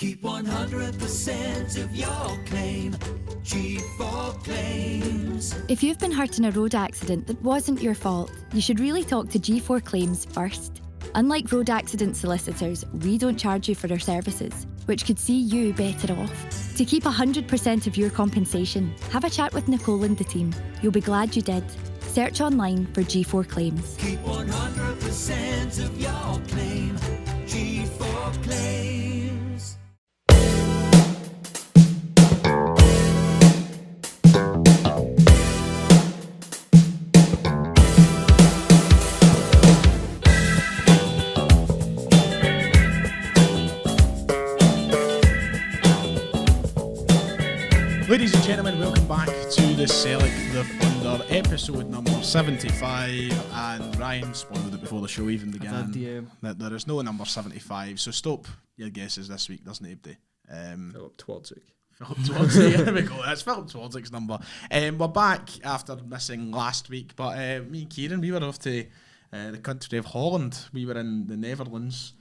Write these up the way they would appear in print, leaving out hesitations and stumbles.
Keep 100% of your claim. G4 Claims. If you've been hurt in a road accident that wasn't your fault, you should really talk to G4 Claims first. Unlike road accident solicitors, we don't charge you for our services, which could see you better off. To keep 100% of your compensation, have a chat with Nicole and the team. You'll be glad you did. Search online for G4 Claims. Keep 100% of your claim. G4 Claims. Ladies and gentlemen, welcome back to the Sellik the Thunder, episode number 75. And Ryan spoiled it before the show even began. That there is no number 75, so stop your guesses this week. There's nobody. Philip Twardzik. Philip Twardzik, there we go. That's Philip Twardzik number. We're back after missing last week, but me and Kieran, we were off to the country of Holland. We were in the Netherlands.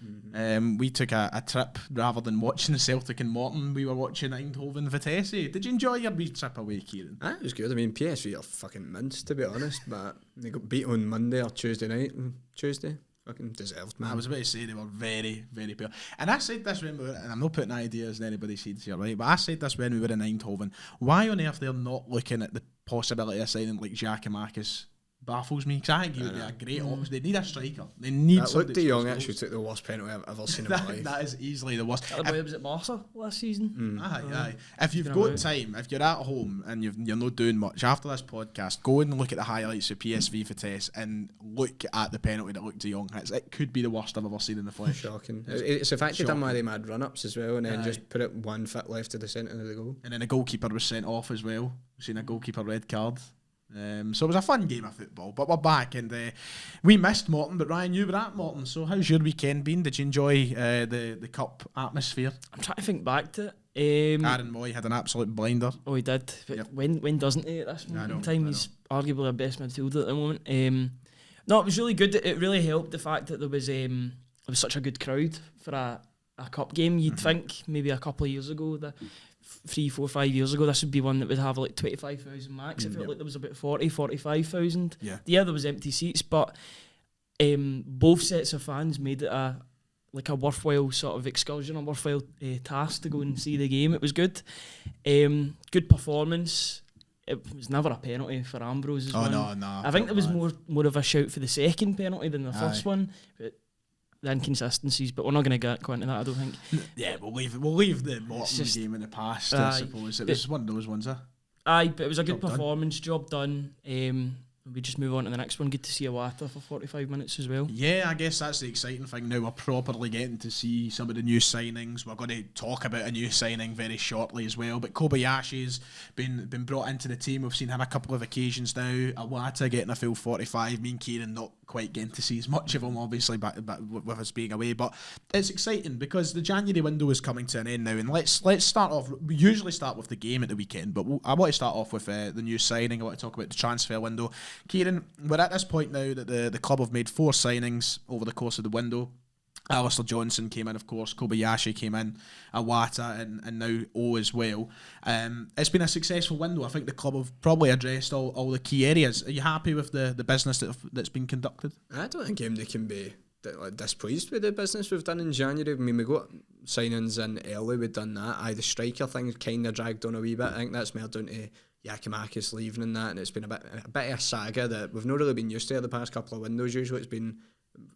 We took a trip rather than watching the Celtic and Morton. We were watching Eindhoven Vitesse. Did you enjoy your wee trip away, Kieran? It was good. I mean, PSV are fucking mints, to be honest, but they got beat on Monday or Tuesday night. Tuesday? Fucking deserved, man. I was about to say they were very, very poor. And I said this when we were, and I'm not putting ideas in anybody's heads here, right? But I said this when we were in Eindhoven. Why on earth they're not looking at the possibility of signing like Giacomakis? Baffles me, because I think he would be a great option. They need a striker. They need that somebody. Luke de Jong actually took the worst penalty I've ever seen in my life. That is easily the worst. That boy was at Barca last season. Aye. If you've got time, if you're at home and you're not doing much, after this podcast, go and look at the highlights of PSV Vitesse and look at the penalty that Luke de Jong hits. It could be the worst I've ever seen in the flesh. Shocking. It's the fact he done one of them mad run-ups as well and then just put it 1 foot left to the centre of the goal. And then the goalkeeper was sent off as well. We've seen a goalkeeper red card. So it was a fun game of football, but we're back and we missed Morton, but Ryan, you were at Morton, so how's your weekend been? Did you enjoy the cup atmosphere? I'm trying to think back to it. Aaron Moy had an absolute blinder. Oh, he did. But Yep. When doesn't he at this moment in time? I He's arguably our best midfielder at the moment. No, it was really good. It really helped the fact that there was such a good crowd for a cup game. You'd think maybe a couple of years ago, 3, 4, 5 years ago, this would be one that would have like 25,000 max. It felt like there was about 40, 45,000. Yeah, there was empty seats, but both sets of fans made it a worthwhile sort of excursion, a worthwhile task to go and see the game. It was good. Good performance. It was never a penalty for Ambrose as well. No. I think there was more of a shout for the second penalty than the first one. But the inconsistencies, but we're not going to go into that, I don't think. Yeah, we'll leave the Morton game in the past, I suppose. It was one of those ones, Aye, but it was a good performance, job done. We just move on to the next one. Good to see Iwata for 45 minutes as well. Yeah, I guess that's the exciting thing now. We're properly getting to see some of the new signings. We're going to talk about a new signing very shortly as well. But Kobayashi's been brought into the team. We've seen him a couple of occasions now. Iwata getting a full 45. Me and Kieran not quite getting to see as much of him, obviously, but with us being away. But it's exciting because the January window is coming to an end now. And let's start off. We usually start with the game at the weekend, but I want to start off with the new signing. I want to talk about the transfer window. Kieran, we're at this point now that the club have made 4 signings over the course of the window. Alistair Johnson came in, of course, Kobayashi came in, Iwata and now O as well. It's been a successful window. I think the club have probably addressed all the key areas. Are you happy with the business that's been conducted? I don't think they can be displeased with the business we've done in January. I mean, we got signings in early, we've done that. The striker thing kind of dragged on a wee bit. I think that's more down to Giacomakis leaving and that, and it's been a bit of a saga that we've not really been used to the past couple of windows. Usually it's been,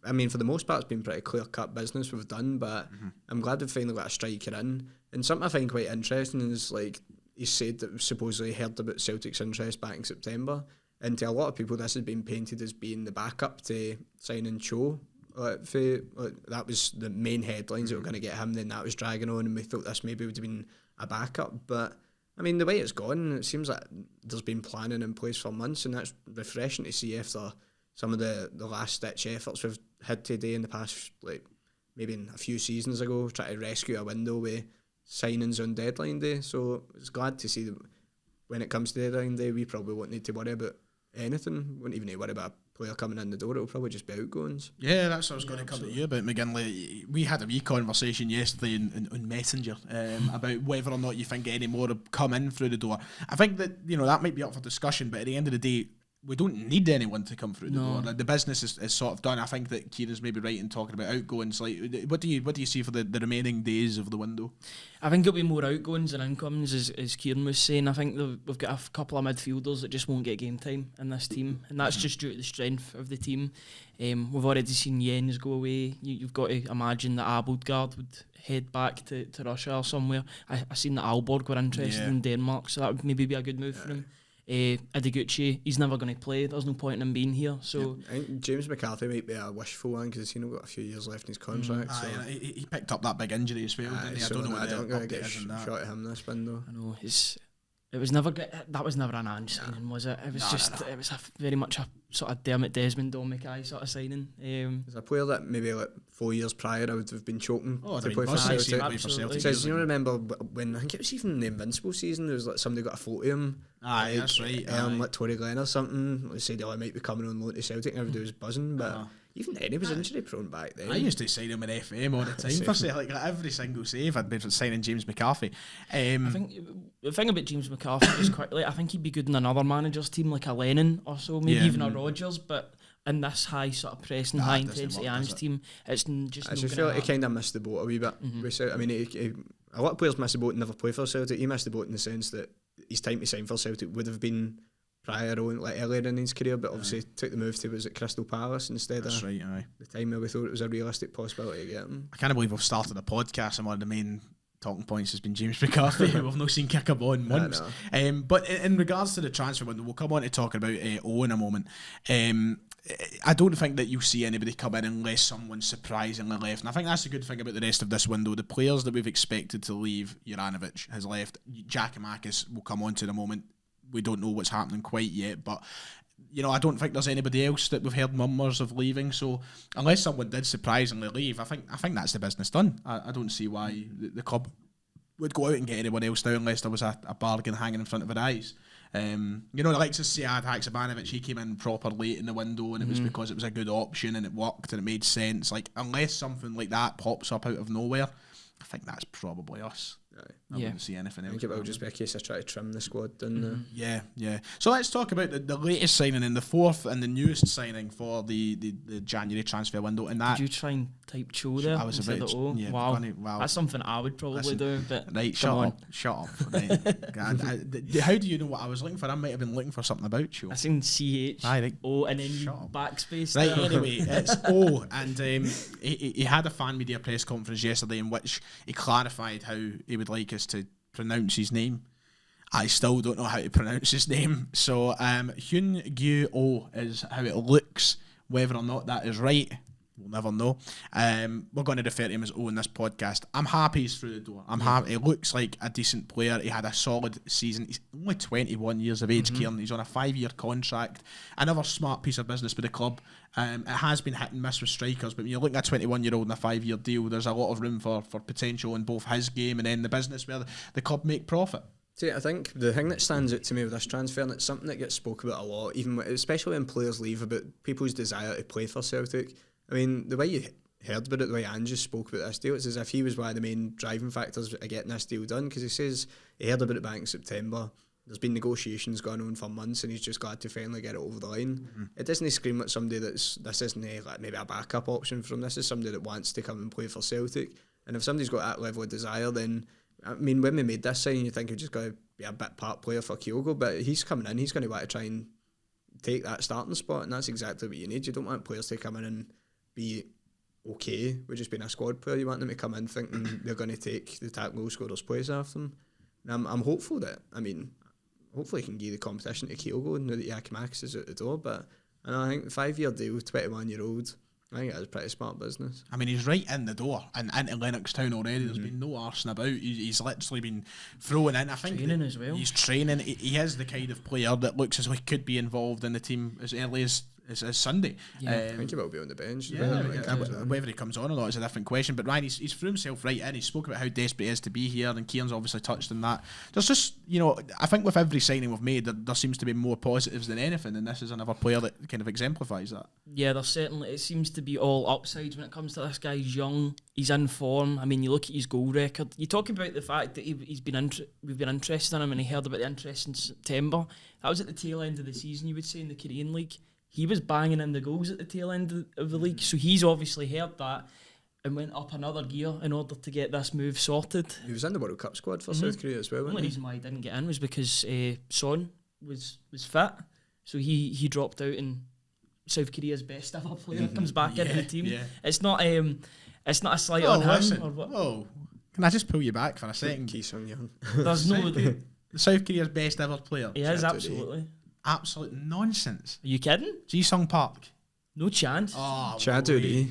I mean, for the most part it's been pretty clear-cut business we've done, but I'm glad we've finally got a striker in. And something I find quite interesting is, like, he said that supposedly heard about Celtic's interest back in September, and to a lot of people this has been painted as being the backup to signing Cho. That was the main headlines that were going to get him, then that was dragging on and we thought this maybe would have been a backup, but I mean, the way it's gone, it seems like there's been planning in place for months, and that's refreshing to see after some of the last-ditch efforts we've had today in the past, like maybe in a few seasons ago, trying to rescue a window with signings on deadline day. So it's glad to see that when it comes to deadline day, we probably won't need to worry about anything. We won't even need to worry about a player coming in the door, it'll probably just be outgoings. Yeah, that's what I was going to come to you about, McGinley. We had a wee conversation yesterday on Messenger about whether or not you think any more have come in through the door. I think that, you know, that might be up for discussion, but at the end of the day, we don't need anyone to come through the door. Like, the business is sort of done. I think that Kieran's maybe right in talking about outgoings. Like, what do you see for the remaining days of the window? I think it'll be more outgoings than incomings, as Kieran was saying. I think we've got a couple of midfielders that just won't get game time in this team, and that's just due to the strength of the team. We've already seen Jens go away. You've got to imagine that Abildgaard would head back to Russia or somewhere. I seen that Aalborg were interested in Denmark, so that would maybe be a good move for him. Ideguchi, he's never going to play. There's no point in him being here. So I think James McCarthy might be a wishful one because he's got a few years left in his contract. He picked up that big injury as well, didn't he? I don't know what I'm going to get shot at him this window. I know it was never that was never an Ange signing, was it? It was it was very much a sort of Dermot Desmond, Dom Mackay sort of signing. There's a player that maybe like 4 years prior I would have been choking to play for Celtic. Celtic. Because you remember when I think it was even the Invincible season, there was like somebody got a photo of him. That's right. Like Tory Glen or something. They said, I might be coming on loan to Celtic, and everybody was buzzing, but. Even then, he was injury prone back then. I used to sign him in FM all the time for Celtic. Like every single save, I'd be signing James McCarthy. I think the thing about James McCarthy, just quickly, I think he'd be good in another manager's team, like a Lennon or so, maybe even a Rodgers. But in this high sort of pressing, high intensity Ange team, it's just. I just feel like he kind of missed the boat a wee bit. I mean, a lot of players miss the boat and never play for Celtic. He missed the boat in the sense that his time to sign for Celtic would have been prior on, like earlier in his career, but obviously took the move to was at Crystal Palace instead. That's right. The time where we thought it was a realistic possibility to get him. I can't believe we've started a podcast and one of the main talking points has been James McCarthy, who we've not seen kick a ball in months. But in regards to the transfer window, we'll come on to talk about O in a moment. I don't think that you'll see anybody come in unless someone surprisingly left. And I think that's the good thing about the rest of this window. The players that we've expected to leave, Juranovic has left. Giacomakis will come on to in a moment. We don't know what's happening quite yet, but you know, I don't think there's anybody else that we've heard murmurs of leaving. So unless someone did surprisingly leave, I think that's the business done. I don't see why the club would go out and get anyone else now unless there was a bargain hanging in front of our eyes. You know, like to Sead Haksabanovic, he came in proper late in the window, and it was because it was a good option and it worked and it made sense. Like unless something like that pops up out of nowhere, I think that's probably us. I wouldn't see anything else. I think it will just be a case of trying to trim the squad down there. Yeah. So let's talk about the latest signing and the fourth and the newest signing for the January transfer window. And that, did you try and type Cho there? I was about to, wow. That's something I would probably do. But right, shut up. Right. How do you know what I was looking for? I might have been looking for something about Cho. I seen CHO and then backspace. Right, anyway, it's O, and he had a fan media press conference yesterday in which he clarified how he would like us to pronounce his name. I still don't know how to pronounce his name, so Hyun Gyu O is how it looks. Whether or not that is right, we'll never know. We're going to refer to him as O in this podcast. I'm happy he's through the door. I'm happy. He looks like a decent player. He had a solid season. He's only 21 years of age, Kieran. He's on a 5-year contract. Another smart piece of business with the club. It has been hit and miss with strikers, but when you're looking at a 21-year-old in a 5-year deal, there's a lot of room for potential in both his game and then the business where the club make profit. See, I think the thing that stands out to me with this transfer, and it's something that gets spoken about a lot, especially when players leave, about people's desire to play for Celtic. I mean, the way you heard about it, the way Ange spoke about this deal, it's as if he was one of the main driving factors of getting this deal done, because he says he heard about it back in September. There's been negotiations going on for months, and he's just glad to finally get it over the line. It doesn't scream at somebody this isn't like maybe a backup option for him. This is somebody that wants to come and play for Celtic. And if somebody's got that level of desire, then, I mean, when we made this sign, you think he's just going to be a bit part player for Kyogo, but he's coming in, he's going to want to try and take that starting spot, and that's exactly what you need. You don't want players to come in and be okay with just being a squad player. You want them to come in thinking they're going to take the top goal scorer's place after them. And I'm hopeful that, hopefully he can give the competition to Kyogo now that Giacomakis is out the door, but I think the 5-year deal, 21-year-old, I think that's pretty smart business. I mean, he's right in the door and into Lennoxtown already. There's been no arsing about. He's literally been thrown in. I think training as well. He's training. He is the kind of player that looks as though he could be involved in the team as early as It's Sunday. Yeah. I think he will be on the bench. Whether he comes on or not is a different question. But Ryan, he's threw himself right in. He spoke about how desperate he is to be here, and Kieran's obviously touched on that. There's just, I think with every signing we've made, there seems to be more positives than anything, and this is another player that kind of exemplifies that. Yeah, there's certainly, it seems to be all upsides when it comes to this guy. He's young, he's in form. I mean, you look at his goal record. You talk about the fact that we've been interested in him, and he heard about the interest in September. That was at the tail end of the season, you would say, in the Korean League. He was banging in the goals at the tail end of the league, so he's obviously heard that and went up another gear in order to get this move sorted. He was in the World Cup squad for South Korea as well. The only reason why he didn't get in was because Son was fit, so he dropped out, and South Korea's best ever player comes back into the team. Yeah. It's not a slight on him. Listen. Or what? Oh, can I just pull you back for a second? Ki Sung-yeon. There's no. South Korea's best ever player. He is absolutely. Absolute nonsense. Are you kidding? Ji-sung Park. No chance. Oh, Chaduri.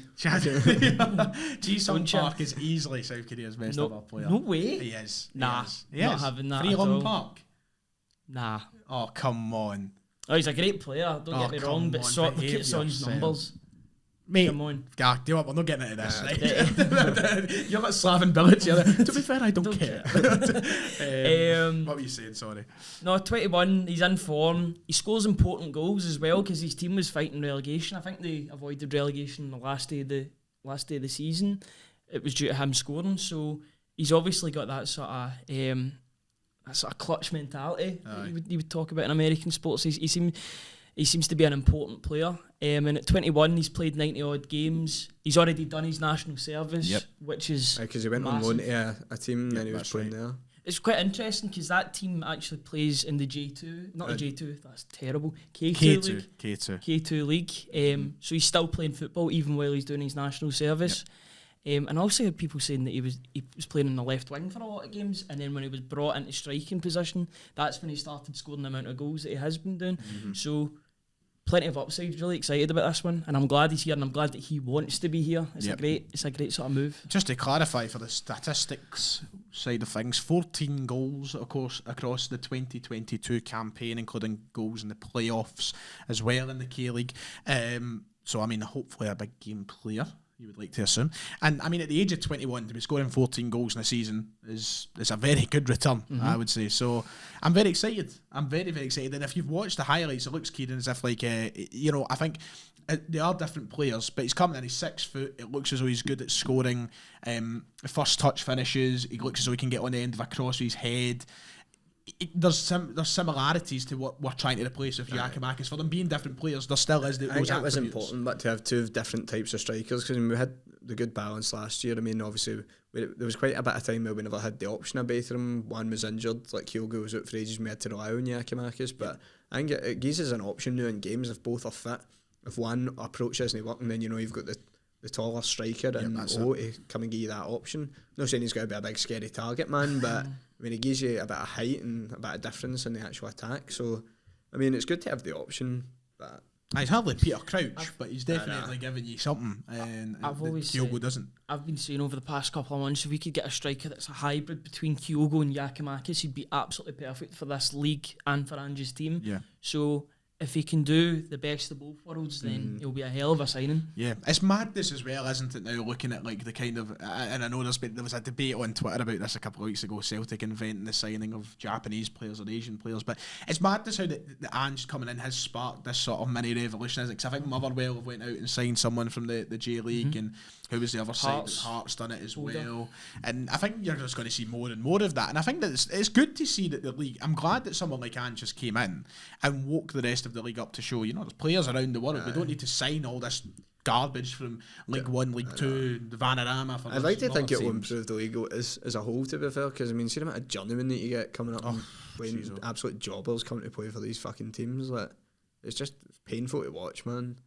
Ji-sung Park is easily South Korea's best ever player. No way. He is. Nah, he not is. having that. Freeland Park. Nah. Oh, come on. Oh, he's a great player. Don't get me wrong, but look at Son's numbers. Mate, come on. God, do you know what? We're not getting into this. Right? You're like Slaven Village here. To be fair, I don't care. What were you saying? Sorry. No, 21. He's in form. He scores important goals as well because his team was fighting relegation. I think they avoided relegation the last day of the season. It was due to him scoring. So he's obviously got that sort of clutch mentality that you would talk about in American sports. He seems to be an important player. And at 21, he's played 90 odd games. He's already done his national service, which is because he went on loan to a team and then he was playing there. It's quite interesting because that team actually plays in the J2, not the J2. That's terrible. K2 league. K2 league. So he's still playing football even while he's doing his national service. And also had people saying that he was playing in the left wing for a lot of games, and then when he was brought into striking position, that's when he started scoring the amount of goals that he has been doing. So plenty of upsides. Really excited about this one, and I'm glad he's here, and I'm glad that he wants to be here. It's a great sort of move. Just to clarify for the statistics side of things, 14 goals of course across the 2022 campaign, including goals in the playoffs as well in the K-League. So I mean, hopefully a big game player, you would like to assume. And I mean, at the age of 21, to be scoring 14 goals in a season is a very good return, I would say. So I'm very excited. I'm very, very excited. And if you've watched the highlights, it looks, Kieran, as if like, I think they are different players, but he's coming in, he's 6 foot. It looks as though he's good at scoring first touch finishes. He looks as though he can get on the end of a cross with his head. There's similarities to what we're trying to replace with Giakoumakis. For them being different players, there still is those I think that was attributes. important, but to have two different types of strikers, because we had the good balance last year. I mean, obviously, there was quite a bit of time where we never had the option of both of them. One was injured, like Kygo was out for ages, we had to rely on Giakoumakis, but I think it gives us an option now in games if both are fit. If one approach isn't working, then you've got the taller striker and to come and give you that option. Not saying he's got to be a big scary target man, but I mean, it gives you a bit of height and a bit of difference in the actual attack. So I mean, it's good to have the option, but he's hardly Peter Crouch, but he's definitely giving you something, and Kyogo doesn't. I've been saying over the past couple of months, if we could get a striker that's a hybrid between Kyogo and Giakoumakis, he'd be absolutely perfect for this league and for Ange's team. Yeah. So if he can do the best of both worlds, then he'll be a hell of a signing. Yeah, it's madness as well, isn't it? Now looking at like the kind of, and I know there was a debate on Twitter about this a couple of weeks ago. Celtic inventing the signing of Japanese players or Asian players, but it's madness how the Ange coming in has sparked this sort of mini revolution. Because I think Motherwell have went out and signed someone from the J League, and who was the other side? Hearts done it as well, and I think you're just going to see more and more of that. And I think that it's good to see that the league. I'm glad that someone like Ange just came in and woke the rest of the league up to show, there's players around the world. We don't need to sign all this garbage from League 1, League 2, the Vanarama. I'd like to think it will improve the league as a whole, to be fair, because I mean, see the amount of journeymen that you get coming up and playing absolute jobbers coming to play for these fucking teams. Like, it's just painful to watch, man.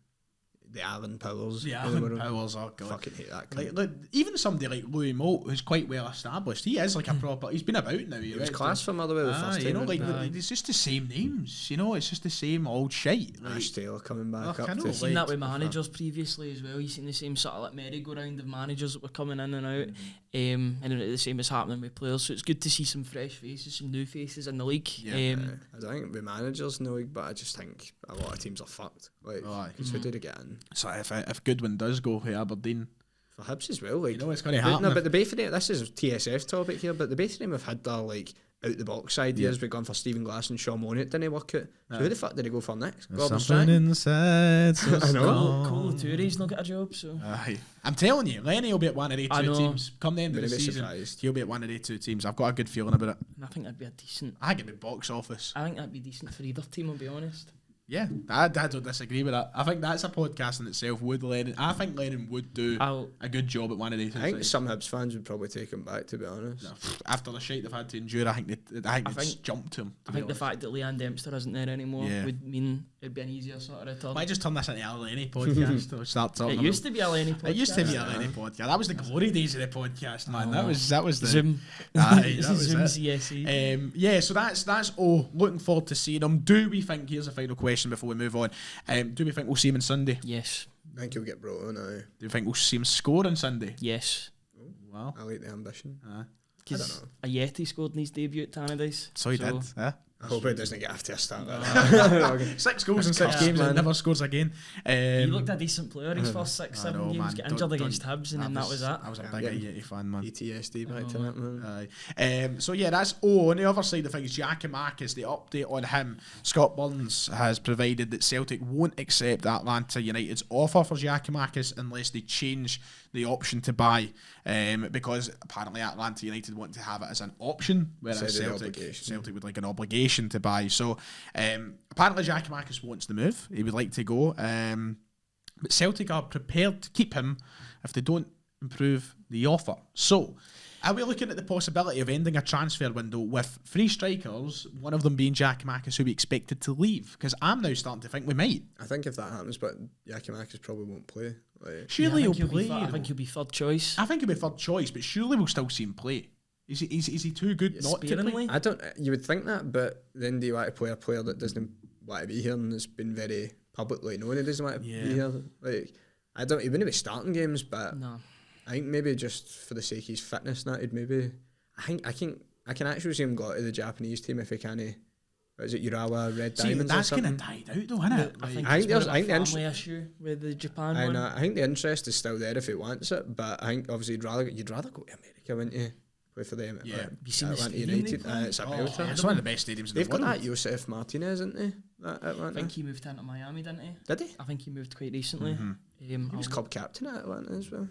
The Alan Powers. The Alan Powers, oh god. Fucking hate that. Like, even somebody like Louis Moult, who's quite well established, he is like a proper, he's been about now. He was class for Motherwell the first time. It's just the same names, it's just the same old shite. Ash Taylor coming back up. You've seen that with managers previously as well. You've seen the same sort of like merry-go-round of managers that were coming in and out. And the same is happening with players. So it's good to see some fresh faces, some new faces in the league. I don't think with managers in the league, but I just think a lot of teams are fucked. Like, Aye. because who did he get in? So if Goodwin does go for Aberdeen, For Hibs as well, like, you know it's going to happen. no, but the both of them, this is TSF topic here, but the both of them have had their like out the box ideas. We've gone for Stephen Glass and Sean Money, it didn't work out. So who the fuck did he go for next? Gordon Strachan? inside. I know. Colo Touré's not got a job, so Aye. I'm telling you, Lenny will be at one of the I two know. teams. Come the end of the Wouldn't be season, surprised. he'll be at one of the two teams. I've got a good feeling about it. and I think that'd be a decent. I think it'd be box office. I think that'd be decent for either team. I'll be honest. Yeah, I don't disagree with that. I think that's a podcast in itself. Would Lennon? I think Lennon would do I'll a good job at one of these. I think some Hibs fans would probably take him back, to be honest. No, after the shite they've had to endure, I think they'd think- jumped him. I think the fact that Leanne Dempster isn't there anymore Yeah. would mean it'd be an easier sort of return. Might just turn this into a Lenny podcast. Or start talking. It used to be a Lenny podcast. It used to be a Lenny podcast. That was the glory days of the podcast, man. That was the Zoom. Aye, that was Zoom it. CSE. Yeah, so that's looking forward to seeing him. Do we think, here's a final question before we move on, do we think we'll see him on Sunday? Yes. I think he'll get brought on. Do you think we'll see him score on Sunday? Yes. Well, I like the ambition. Because a Yeti scored in his debut at Tannadice. so he did. Yeah. I hope he doesn't get after a start. 6 goals in 6 class, games and man. never scores again. He looked a decent player his first 6, 7 games. man. Get Don't- injured don't- against Hibs, and then that was that. I was a Yeah, big yeah. Yeti fan, man. PTSD back to that, man. Aye. So yeah, that's on the other side of things. Giacomakis, the update on him. Scott Burns has provided that Celtic won't accept Atlanta United's offer for Giacomakis unless they change the option to buy, because apparently Atlanta United want to have it as an option, whereas Instead of the Celtic obligation. would like an obligation to buy. So apparently Giacomakis wants the move. He would like to go. But Celtic are prepared to keep him if they don't improve the offer. So, are we looking at the possibility of ending a transfer window with 3 strikers, one of them being Giacomakis, who we expected to leave? Because I'm now starting to think we might. I think if that happens, but Giacomakis probably won't play. Like, Surely I he'll think play. I think he'll be third choice. I think he'll be third choice, but surely we'll still see him play. Is he too good not to play? Sparingly. I don't. You would think that, but then do you want to play a player that doesn't want to be here and has been very publicly known he doesn't want to be here? Like, I don't. He wouldn't be starting games, but No. I think maybe just for the sake of his fitness, that he'd maybe. I can actually see him go to the Japanese team if he can. What is it, Urawa Red See, Diamonds or that's kind something? of died out though, isn't it? I think I it's think more there's- of I a think the family issue with the Japan I one. know. I think the interest is still there if he wants it, but I think obviously you'd rather go to America, wouldn't you? Play for them. Yeah. You seen the Atlanta stadium they United. play? It's a Oh, belter. it's one of the best stadiums in They've the got world. that Josef Martinez, isn't they? That I Atlanta. think he moved into Miami, didn't he? Did he? I think he moved quite recently. He was club captain at Atlanta as well.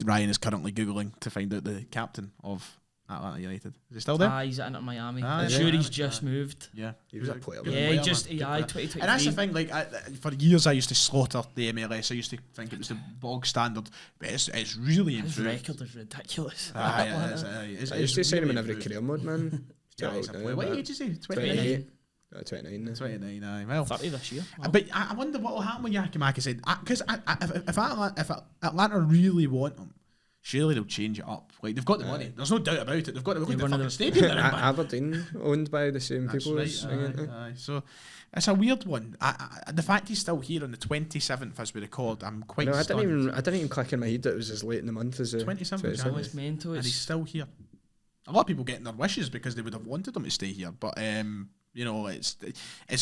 Ryan is currently Googling to find out the captain of Atlanta United. Is he still there? He's at Inter Miami. Ah, I'm yeah. sure he's just moved. Yeah. He was a player. Good Yeah, player, he just man. Good yeah, player. 2023. And that's the thing, like, for years I used to slaughter the MLS. I used to think it was the bog standard, but it's really His improved. record is ridiculous. Aye, it's I used to sign him in every improved. career mode, man. Yeah, he's a player. What age is he? 29. 29. 29 now. 29, aye. Well, 30 this year. Wow. but I wonder what will happen with Giacomakis. Because if Atlanta really want him, surely they'll change it up. Like, they've got the money. There's no doubt about it. They've got look at the one of fucking the- stadium they're in, man. Aberdeen, owned by the same That's people right, as again. aye. So it's a weird one. The fact he's still here on the 27th as we record, I'm quite No, I stunned. didn't even click in my head that it was as late in the month as the 27th of 27th. January. It's mental. And he's It's still here. A lot of people getting their wishes because they would have wanted him to stay here, but you know, it's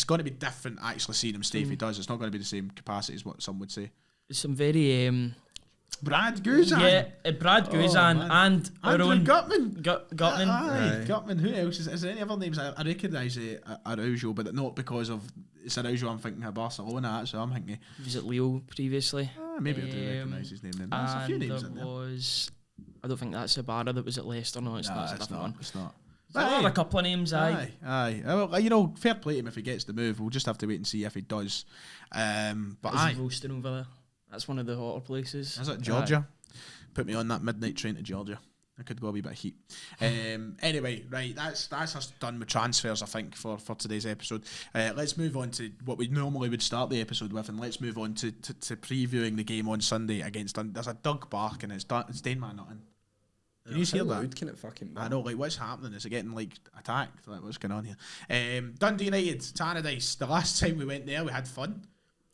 going to be different actually seeing him stay if he does. It's not going to be the same capacity as what some would say. some very Brad Guzan. yeah, Brad Guzan man. and our Andrew own Gutman. Gutman. Aye, Aye. Gutman. Who else? Is there any other names? I recognise Araujo, but not because of it's Araujo. I'm thinking of Barcelona. So I'm thinking He was at Leo previously. maybe I do recognise his name. Then there's a few And names there in there. was, I don't think that's Ibarra that was at Leicester. No, it's Nah, not. It's a it's different not. one. It's not. There are a couple of names. Aye. Aye. Well, you know, fair play to him if he gets the move. We'll just have to wait and see if he does. But Is aye, he roasting over there? That's one of the hotter places. is it Georgia? Put me on that midnight train to Georgia. I could go a wee bit of heat. Anyway, right, that's us done with transfers, I think, for today's episode. Let's move on to what we normally would start the episode with, and let's move on to previewing the game on Sunday against Dundee. There's a Doug bark, and it's Daneman not in. Can you hear that? Loud can it fucking I know, like, what's happening? Is it getting, like, attacked? Like, what's going on here? Dundee United, Tannadice. The last time we went there, we had fun.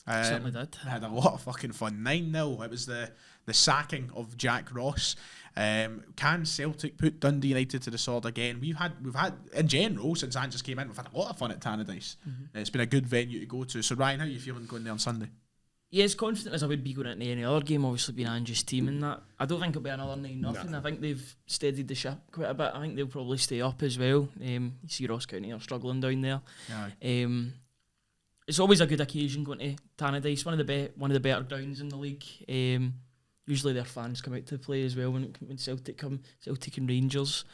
Certainly did. We had a lot of fucking fun. 9-0. It was the the sacking of Jack Ross. Can Celtic put Dundee United to the sword again? We've had in general since Angus came in, we've had a lot of fun at Tannadice. It's been a good venue to go to. So Ryan, how are you feeling going there on Sunday? Yeah, as confident as I would be going into any other game, obviously being Angie's team and that. I don't think it'll be another 9-0. I think they've steadied the ship quite a bit. I think they'll probably stay up as well. You see Ross County are struggling down there. It's always a good occasion going to Tannadice, one of the better grounds in the league. Usually their fans come out to play as well when Celtic come, Celtic and Rangers.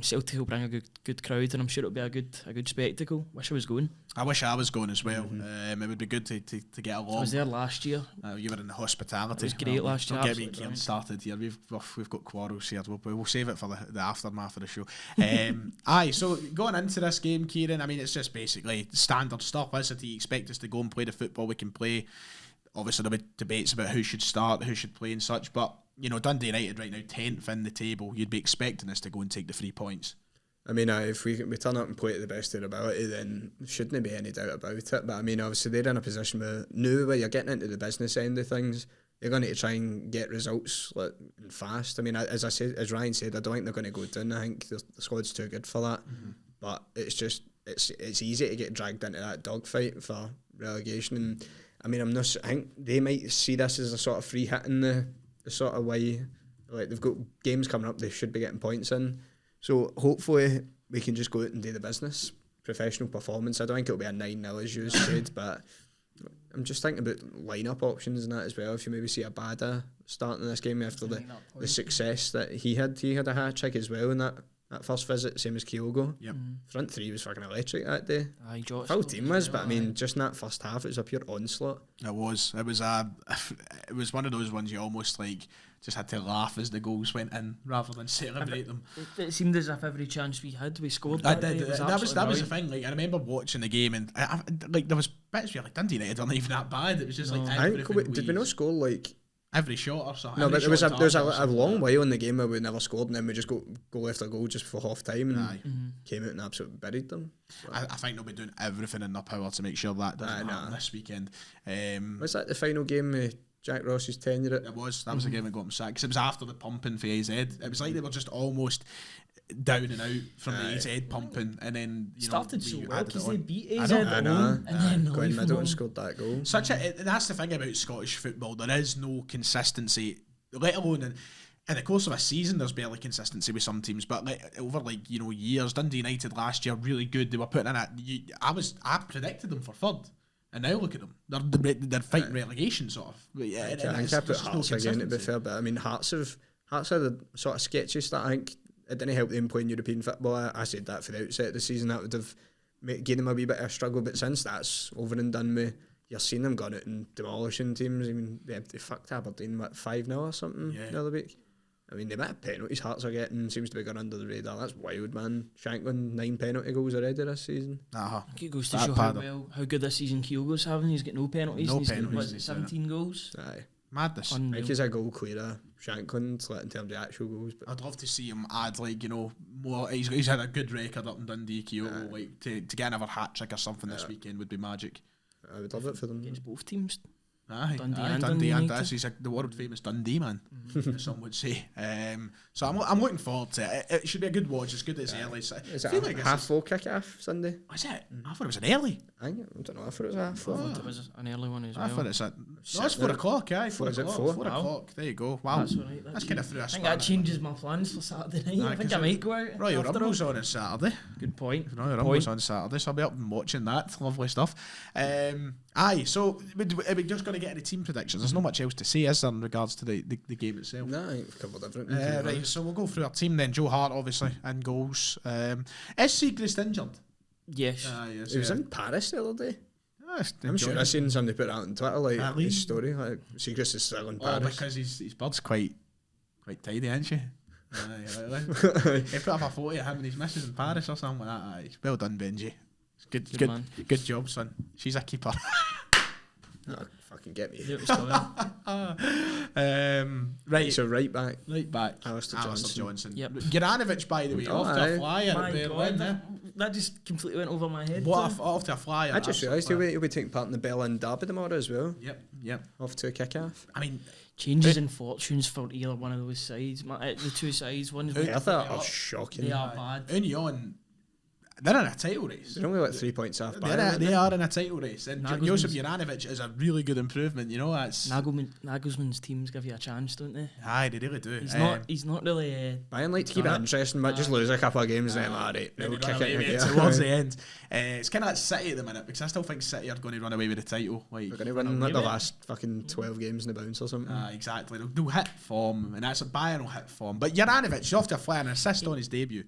Celtic will bring a good crowd, and I'm sure it'll be a good spectacle. Wish I was going. I wish I was going as well. It would be good to get along. I was there last year. You were in the hospitality. It was great last year. Don't get me Kieran started here. We've got quarrels here. We'll save it for the aftermath of the show. So going into this game, Kieran, I mean, it's just basically standard stuff. Isn't it? You expect us to go and play the football we can play. Obviously, there'll be debates about who should start, who should play and such, but Dundee United right now 10th in the table. You'd be expecting us to go and take the 3 points. I mean, if we turn up and play to the best of their ability, then shouldn't be any doubt about it. But I mean, obviously they're in a position where you're getting into the business end of things. You're going to try and get results fast. I mean, as Ryan said, I don't think they're going to go down. I think the squad's too good for that. But it's easy to get dragged into that dogfight for relegation. And I mean, I think they might see this as a sort of free hit in the sort of way. Like, they've got games coming up, they should be getting points in. So hopefully we can just go out and do the business. Professional performance. I don't think it'll be a 9-0 as you said, but I'm just thinking about line-up options and that as well. If you maybe see a Bada starting this game after the success that he had a hat-trick as well in that first visit, same as Kyogo. Yep. Front three was fucking electric that day. Full team was, but I mean, just in that first half, it was a pure onslaught. It was one of those ones you almost just had to laugh as the goals went in rather than celebrate them. It seemed as if every chance we had, we scored. That was the thing. I remember watching the game and there was bits where Dundee United aren't even that bad. It was just did we not score every shot or something? No, but there was a long while in the game where we never scored, and then we just got goal after goal just before half time and came out and absolutely buried them. I think they'll be doing everything in their power to make sure that doesn't happen this weekend. Was that the final game with Jack Ross's tenure? That was the game that got him sacked, because it was after the pumping for AZ. It was like they were just almost down and out from the AZ pumping, and then started so well because they beat AZ I know. and then Glenn Middleton scored that goal. That's the thing about Scottish football. There is no consistency, let alone in the course of a season. There's barely consistency with some teams, but over years. Dundee United last year really good. They were putting in I predicted them for third. And now look at them; they're fighting relegation, sort of. Yeah, I think I put Hearts again, to be fair, but I mean, Hearts are the sort of sketchy start. I think it didn't help them playing European football. I said that for the outset of the season, that would have given them a wee bit of a struggle. But since that's over and done with, you're seeing them going out and demolishing teams. I mean, they fucked Aberdeen 5-0 or something the other week. I mean, the amount of penalties Hearts are getting seems to be going under the radar. That's wild, man. Shankland 9 penalty goals already this season. I think it goes to show how good this season Kyogo's having. He's got no penalties. He's got 17 goals. Aye. Madness. I think he's a goal clearer, Shankland, in terms of actual goals. But I'd love to see him add more. He's had a good record up in Dundee, Kyogo. To get another hat trick or something this weekend would be magic. I would love it for them. Against both teams. Dundee and us. He's the world famous Dundee man, as some would say. So I'm looking forward to it. It should be a good watch. It's good as early. Is it a half-full kick-off Sunday? Was it? I thought it was an early. I don't know. I thought it was a half-full. It was an early one as well. I thought it's it's 4 o'clock. Aye, 4 o'clock. 4 o'clock. There you go. Wow, that's kind of through a I think that changes my plans for Saturday night. I think I might go out. Royal Rumble's on Saturday. Good point. Royal Rumble's on Saturday, so I'll be up and watching that. Lovely stuff. So we're just going to get into team predictions. There's not much else to say, is there, in regards to the game itself? No, I think we've covered everything. Right, so we'll go through our team then. Joe Hart, obviously, in goals. Is Siegrist injured? Yes. Yes. He was in Paris the other day. I'm sure I seen somebody put that on Twitter, his story. Siegrist is still in Paris. Because his bird's quite tidy, isn't she? He put up a photo of him and his missus in Paris or something like that. Aye. Well done, Benji. Good job, son. She's a keeper. No, fucking get me. Right. So right back. Alistair Johnson. Yep. Geranovic, by the way, off to a flyer. that just completely went over my head. Off to a flyer. I just realised he'll be taking part in the Berlin Derby tomorrow as well. Yep. Off to a kick-off. I mean, changes in fortunes for either one of those sides. The two sides, one's Hertha are shocking. They are bad. Union, they're in a title race. They're only like 3 points off by. They are in a title race. And Nagelsmann's- Josip Juranovic is a really good improvement. You know, that's Nagelsmann's teams give you a chance, don't they? aye, they really do. He's not really. Bayern like to keep it interesting, but just lose a couple of games and then alright, Maybe they'll run kick away with it. it towards the end. It's kind of like City at the minute because I still think City are going to run away with the title. Like, They're going to win like the last fucking 12 games in the bounce or something. exactly. They'll hit form, and that's a Bayern will hit form. But Juranovic is off to a flyer and assist on his debut.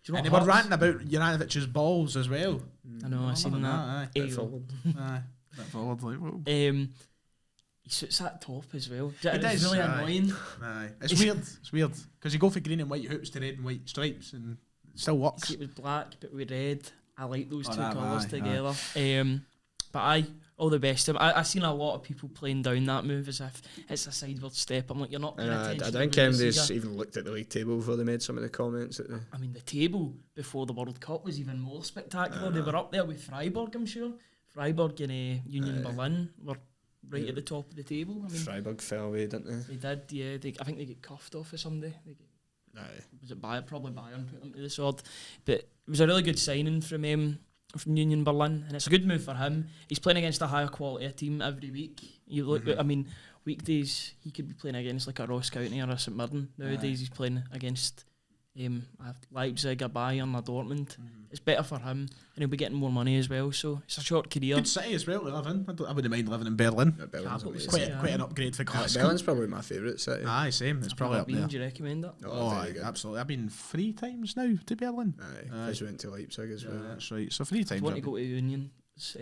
Do you know And they what were hurts? ranting about Juranovic's balls as well. I know, I seen that. Aye. Bit forward. Aye. Bit forward, like, whoa. He suits that top as well. It's does, really aye. annoying. Aye. It's weird because you go for green and white hoops to red and white stripes and it still works. See, it was black, but with red. I like those two that, colours aye, together. But all the best to him. I seen a lot of people playing down that move as if it's a sideward step. I'm like, you're not paying attention. I to think the MD's Bundesliga. even looked at the league table before they made some of the comments. I mean, the table before the World Cup was even more spectacular. They were up there with Freiburg, I'm sure. Freiburg and Union Berlin were right at the top of the table. I mean, Freiburg fell away, didn't they? they did, yeah. I think they get cuffed off or somebody. Was it Bayern? Probably Bayern put them to the sword. But it was a really good signing from Union Berlin, and it's a good move for him. He's playing against a higher quality team every week. You look, I mean, weekdays he could be playing against like a Ross County or a St Mirren. Nowadays he's playing against Leipzig, a Bayern, a Dortmund. It's better for him, and he'll be getting more money as well. So it's a short career. Good city as well to live in. I wouldn't mind living in Berlin. Berlin's Capital amazing. city. Quite an upgrade for Glasgow. Berlin's probably my favourite city. Aye, same. It's probably up there. Do you recommend it? Oh, very aye, good. absolutely. I've been 3 times now to Berlin. Aye, because we went to Leipzig as well. That's right. So 3 I times. want to I've go been. to Union.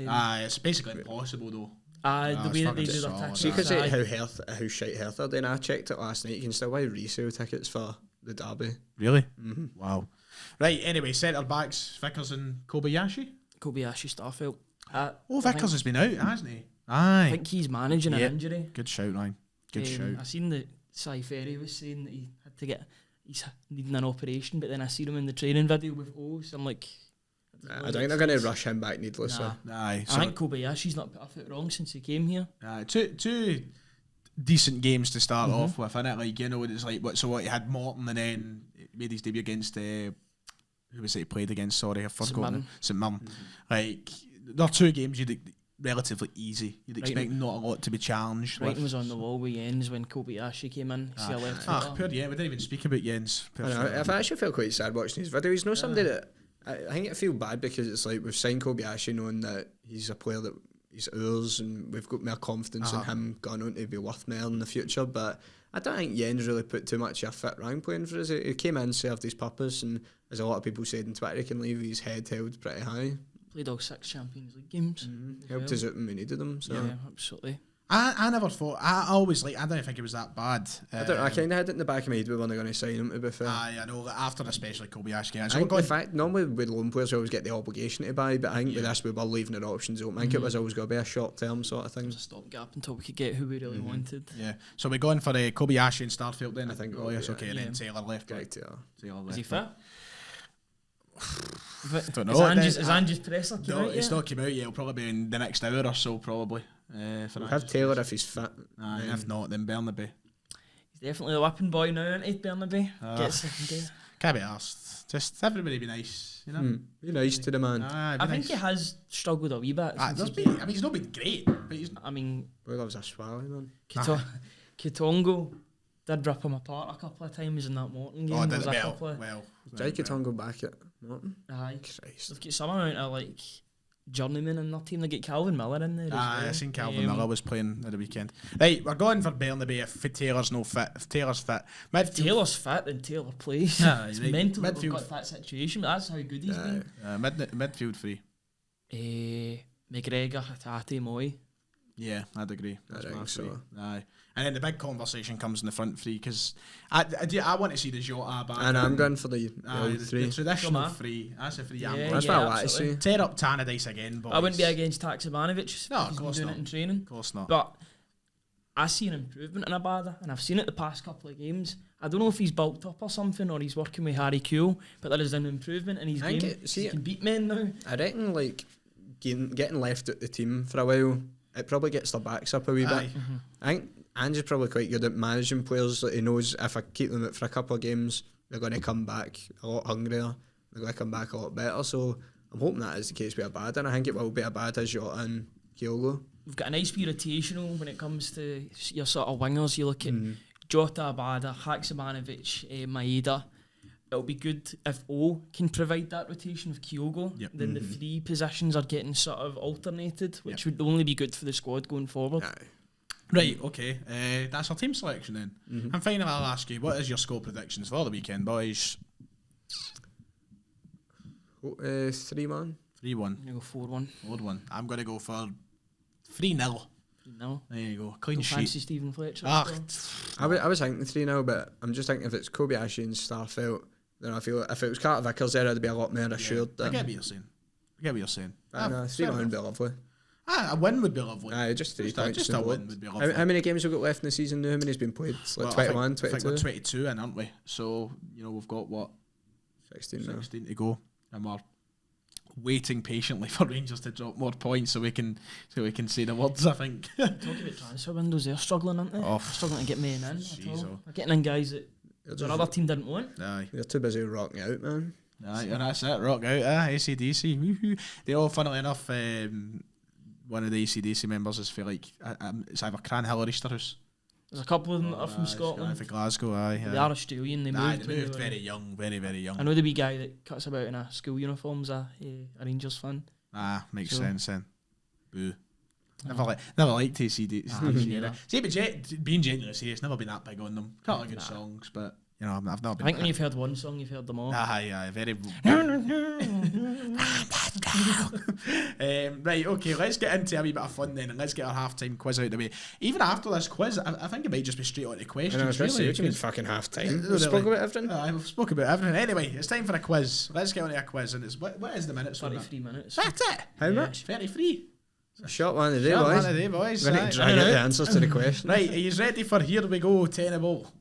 Aye, it's basically impossible though. The it's way that they fucking do their solid. taxes. See, because aye. how shite Hertha then I checked it last night, you can still buy resale tickets for the derby. Really? Wow. Right, anyway, centre backs, Vickers and Kobayashi. Kobayashi Starfelt. Vickers has been out, hasn't he? I Aye. think he's managing an injury. Good shout, Ryan. Good shout. I seen that Cy Ferry was saying that he had to he's needing an operation, but then I seen him in the training video with O's. I'm like, I don't think they're going to rush him back needlessly. Aye. I think Kobayashi's not put a foot wrong since he came here. Two decent games to start off with, innit? Like, you know, it's like what he had Morton and then he made his debut against who was it he played against? Sorry, I've forgotten. St Mirren. Like, there are 2 games relatively easy. You'd expect not a lot to be challenged. Brighton was on the wall with Jens when Kobayashi came in. See a left footer. Poor we didn't even speak about Jens. I know, I've actually felt quite sad watching his video. He's not somebody that I think I feel bad because it's like we've signed Kobayashi knowing that he's a player that he's ours and we've got more confidence in him going on to be worth more in the future. But I don't think Jens really put too much of a fit round playing for us. He came in, served his purpose, and as a lot of people said on Twitter, he can leave his head held pretty high. Played all 6 Champions League games. Helped us out when we needed him. So. Yeah, absolutely. I never thought. I always I didn't think it was that bad. I kind of had it in the back of my head we weren't going to sign him, to be fair. I know that after especially Kobayashi. I think the fact, normally with loan players we always get the obligation to buy, but I think with this we were leaving our options open. I think it was always going to be a short term sort of thing. It was a stopgap until we could get who we really wanted. Yeah. So we're going for Kobayashi and Starfield then? I think Oh, yes, yeah. okay. And then Taylor left. Correct, yeah. Taylor left. Is he fit? Don't know. Is Ange's presser came No, out it's yet? not came out yet. It'll probably be in the next hour or so, probably. We'll have Taylor if he's fit. Aye, if not, then Bernaby. He's definitely the whipping boy now, isn't he, Bernaby? Can't be asked. Just everybody be nice, you know. Be nice to the man. Aye, I think he has struggled a wee bit. since he came. he's not been great, but he's. I mean, We loves a swally, man. Kitongo did rip him apart a couple of times in that Morton game. Oh, There did was it a couple of- well. Jake Tongo back at Morton. Aye. Christ. They've got some amount of like journeymen in their team. They get Calvin Miller in there. I seen Calvin Miller was playing at the weekend. Right, we're going for Bernaby if Taylor's no fit. If Taylor's fit, If Taylor's fit, then Taylor plays. Aye, It's right. mental that we've Midfield. got that situation, but that's how good he's been. midfield free. McGregor, Hatate, Moy. Yeah, I'd agree. I That's think my so. three. Aye. And then the big conversation comes in the front three because I want to see the Jota back. And I'm going for the the three. traditional Come on. free. That's a free. Yeah, Yeah, That's yeah, what I want to absolutely. see. tear up Tannadice again, boys. I wouldn't be against Taxibanovic. No, of he's been course doing not. it in training. Of course not. But I see an improvement in Abada, and I've seen it the past couple of games. I don't know if he's bulked up or something, or he's working with Harry Kewell, but there is an improvement in his I think game. He can beat men now. I reckon like getting left at the team for a while, it probably gets their backs up a wee bit. I think Ange's probably quite good at managing players. That he knows if I keep them out for a couple of games, they're going to come back a lot hungrier. They're going to come back a lot better. So I'm hoping that is the case with Abad, and I think it will be Abad as Jota and Kyogo. We've got a nice wee rotational when it comes to your sort of wingers. You look at Jota, Abada, Haksabanovic, Maeda. It'll be good if O can provide that rotation with Kyogo. Yep. Then the three positions are getting sort of alternated, which would only be good for the squad going forward. Right, okay. That's our team selection then. And finally, I'll ask you, what is your score predictions for the weekend, boys? 3-1. 3-1. I'm going to go 4-1. 4-1. I'm going to go for 3-0. No. There you go. Clean Don't fancy sheet. Stephen Fletcher. Ah, I was thinking 3-0, but I'm just thinking if it's Kobayashi and Starfelt, then I feel like if it was Carter Vickers there, I'd be a lot more assured. I get what you're saying. 3-1 would be lovely. A win would be lovely. Aye, just 3 points. Just on a the win board. would be lovely. How many games have we got left in the season now? How many's been played? It's like Well, 21, I think 22? we're 22 in, aren't we? So, we've got, 16 now. 16 to go. And we're waiting patiently for Rangers to drop more points so we can say the words, I think. Talk about transfer windows, they're struggling, aren't they? Oh, Struggling to get men in at jeez, all. oh. They're getting in guys that their other team didn't want. Aye. They're too busy rocking out, man. Aye, and that's it. Rock out, AC/DC. Woohoo. They all, funnily enough, one of the AC/DC members is for like, it's either Cranhill or Easterhouse. There's a couple of them that are from Aye, Scotland. for Glasgow, aye. They are Australian, they Aye, moved. they when moved were- very young, very, very young. I know the wee guy that cuts about in a school uniform's a Rangers fan. Makes So- sense then. Boo. Never liked AC/DC. neither. See, but being genuinely serious, never been that big on them. Couple of good songs, but I've not I been. think when you've heard one song, you've heard them all. Aye, very. Right, okay, let's get into a wee bit of fun then, and let's get our half-time quiz out of the way. Even after this quiz, I think it might just be straight on to questions. I was going to say, really, what do you mean fucking half time? Really. We spoke about everything. We've spoken about everything. Anyway, it's time for a quiz. Let's get on to a quiz, and it's what is the minutes? 33 minutes. That's it. How much? 33. A short one today, Short boys. one of the day, boys. We're going Aye. to drag out the answers to the question. Right, are you ready for Here We Go, Tenable?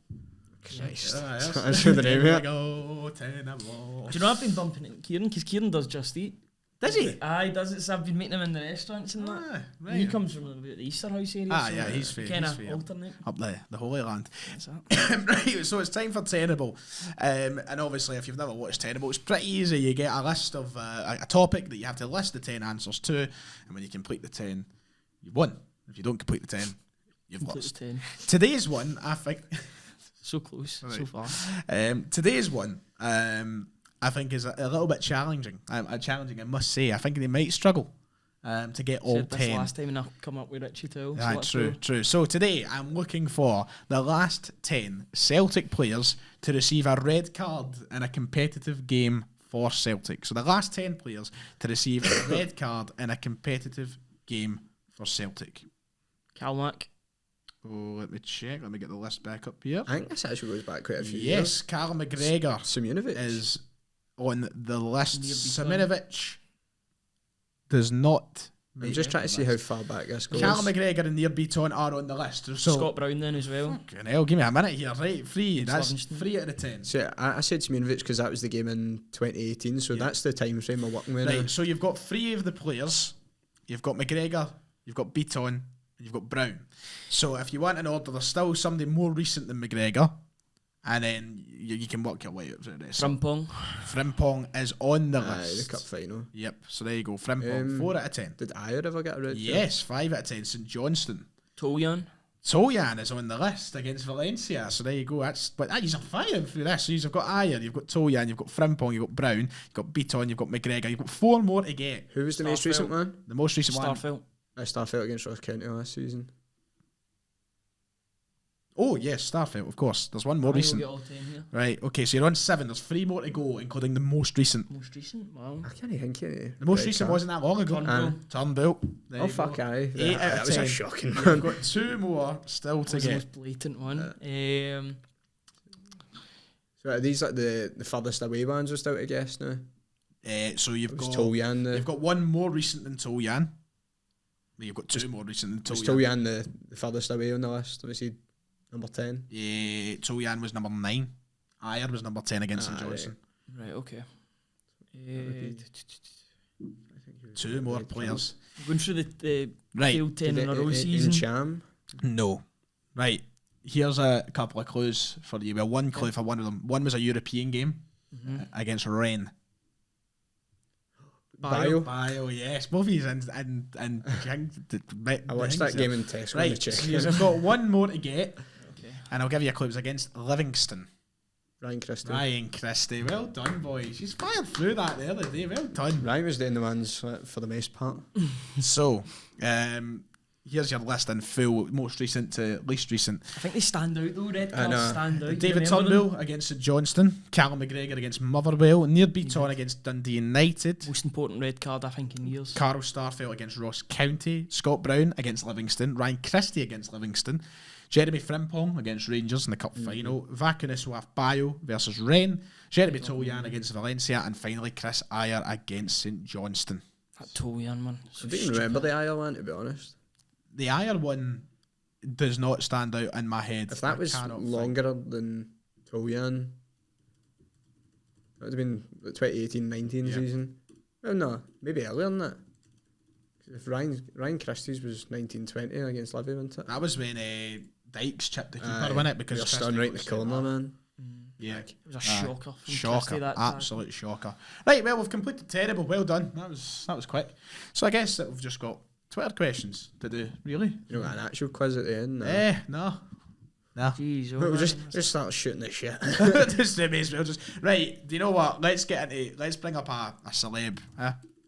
Christ. Yes. That's who the name Here we is. go, Tenable. Do you know I've been bumping into Kieran, because Kieran does Just Eat. Does he? Aye, does it, so I've been meeting him in the restaurants and that. Right. And he comes from about the Easter House area. Ah, so yeah, he's fair. Kind He's of fair. alternate. Up the Holy Land. That's that. Right, so it's time for Tenable. And obviously, if you've never watched Tenable, it's pretty easy. You get a list of a topic that you have to list the 10 answers to, and when you complete the 10, you've won. If you don't complete the 10, you've Complete lost. 10. Today's one, I think. So close, so far. Today's one, I think, is a little bit challenging. Challenging, I must say. I think they might struggle to get all Said this 10. last time and I come up with Richie too. Aye, true. So today I'm looking for the last 10 Celtic players to receive a red card in a competitive game for Celtic. So the last 10 players to receive a red card in a competitive game for Celtic. Calmac. Oh, let me check. Let me get the list back up here. I think this actually goes back quite a few years. Yes, Carl McGregor Simunovic is on the list. Near Simunovic does not. I'm just trying to see how far back this goes. Carl McGregor and Near Beaton are on the list. So Scott Brown then as well. fucking hell, give me a minute here. Right, 3. That's Livingston. 3 out of the 10. So I said Simunovic because that was the game in 2018, so that's the time frame we're working with now. Right, so you've got 3 of the players. You've got McGregor, you've got Beaton, and you've got Brown. So if you want an order, there's still somebody more recent than McGregor, and then you can work your way up through the rest. Frimpong. Frimpong is on the Aye, list. the cup final. Yep, so there you go. Frimpong, 4 out of 10. Did Ayer ever get a red card? Yes, 5 out of 10. St Johnston. Toljan. Tojan is on the list against Valencia, so there you go. You're firing through this. So you've got Ayer, you've got Tojan, you've got Frimpong, you've got Brown, you've got Beaton, you've got McGregor, you've got 4 more to get. Who was the most recent one? The most recent one. Starfelt. Starfelt against Ross County last season. Oh yes, Starfelt, of course. There's one more We'll recent. get all 10 here. Right, okay, so you're on 7. There's 3 more to go, including the most recent. Most recent? Wow. I can't think of it. The most recent wasn't that long ago. Turnbull. Turnbull. There Oh you fuck, go. aye. 8 out That of was 10. a shocking You've one. got 2 more still to Was the get. most blatant one. So are these like the furthest away ones we're still to guess now? So you've It was got Toljan. you've got 1 more recent than Toljan. You've got 2 more recent than Was Toljan. Toljan the furthest away on the list? Let me see. Number 10. Toyan was number 9. Ayer was number 10 against St Johnstone. Right, okay. Two more players. Going through the Right. field 10 in a row season. Cham. No. Right. Here's a couple of clues for you. Well, one clue for one of them. One was a European game against Rennes. Bio, yes. Both of you and I watched that game in Tesco. Right, Check. so I've got one more to get, and I'll give you a clue. It was against Livingston. Ryan Christie. Well done, boys. She's fired through that the other day. Well done. Ryan was doing the ones for the most part. So, here's your list in full, most recent to least recent. I think they stand out though, red cards stand out. David Turnbull against St Johnstone, Callum McGregor against Motherwell, Near Beaton against Dundee United, Most important red card I think in years. Carl Starfelt against Ross County, Scott Brown against Livingston, Ryan Christie against Livingston, Jeremy Frimpong against Rangers in the Cup final, Vakuniswaf Bayo versus Rennes, Jeremy Toljan against Valencia, and finally Chris Ayer against St Johnstone. That Toljan man. I don't even remember the Ayer one, to be honest. The Ayer one does not stand out in my head. If that was longer than Toljan, that would have been the 2018-19 season. Well, no, maybe earlier than that. If Ryan Christie's was 1920 against Livy, wasn't it? That was when Dykes chipped the keeper, wasn't it? Because you're stunned right in the corner, man. Yeah, It was a shocker. From shocker, Christie that absolute shocker. Right, well, we've completed terrible. Well done. That was quick. So I guess that we've just got Twitter questions to do. Really? You don't got an actual quiz at the end? No. Jeez, We'll just start shooting the shit. Just right. Do you know what? Let's bring up a celeb.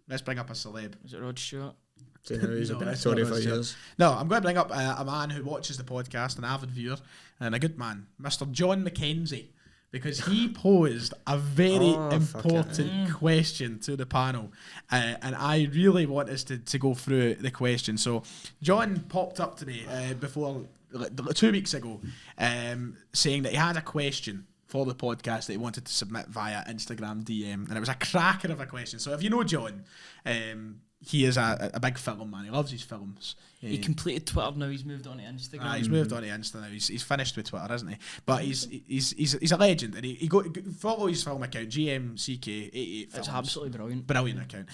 Let's bring up a celeb. Is it Rod Stewart? See how he's No, been a it's Tory not for Rod Stewart. years. No, I'm going to bring up a man who watches the podcast, an avid viewer, and a good man, Mr. John McKenzie, because he posed a very important question to the panel, and I really want us to go through the question. So, John popped up to me before 2 weeks ago, saying that he had a question for the podcast that he wanted to submit via Instagram DM, and it was a cracker of a question. So, if you know John, he is a big film man. He loves his films. He completed Twitter now. He's moved on to Instagram. He's moved on to Insta now. He's finished with Twitter, isn't he? But he's a legend, and he follow his film account GMCK88. It's absolutely Brilliant account.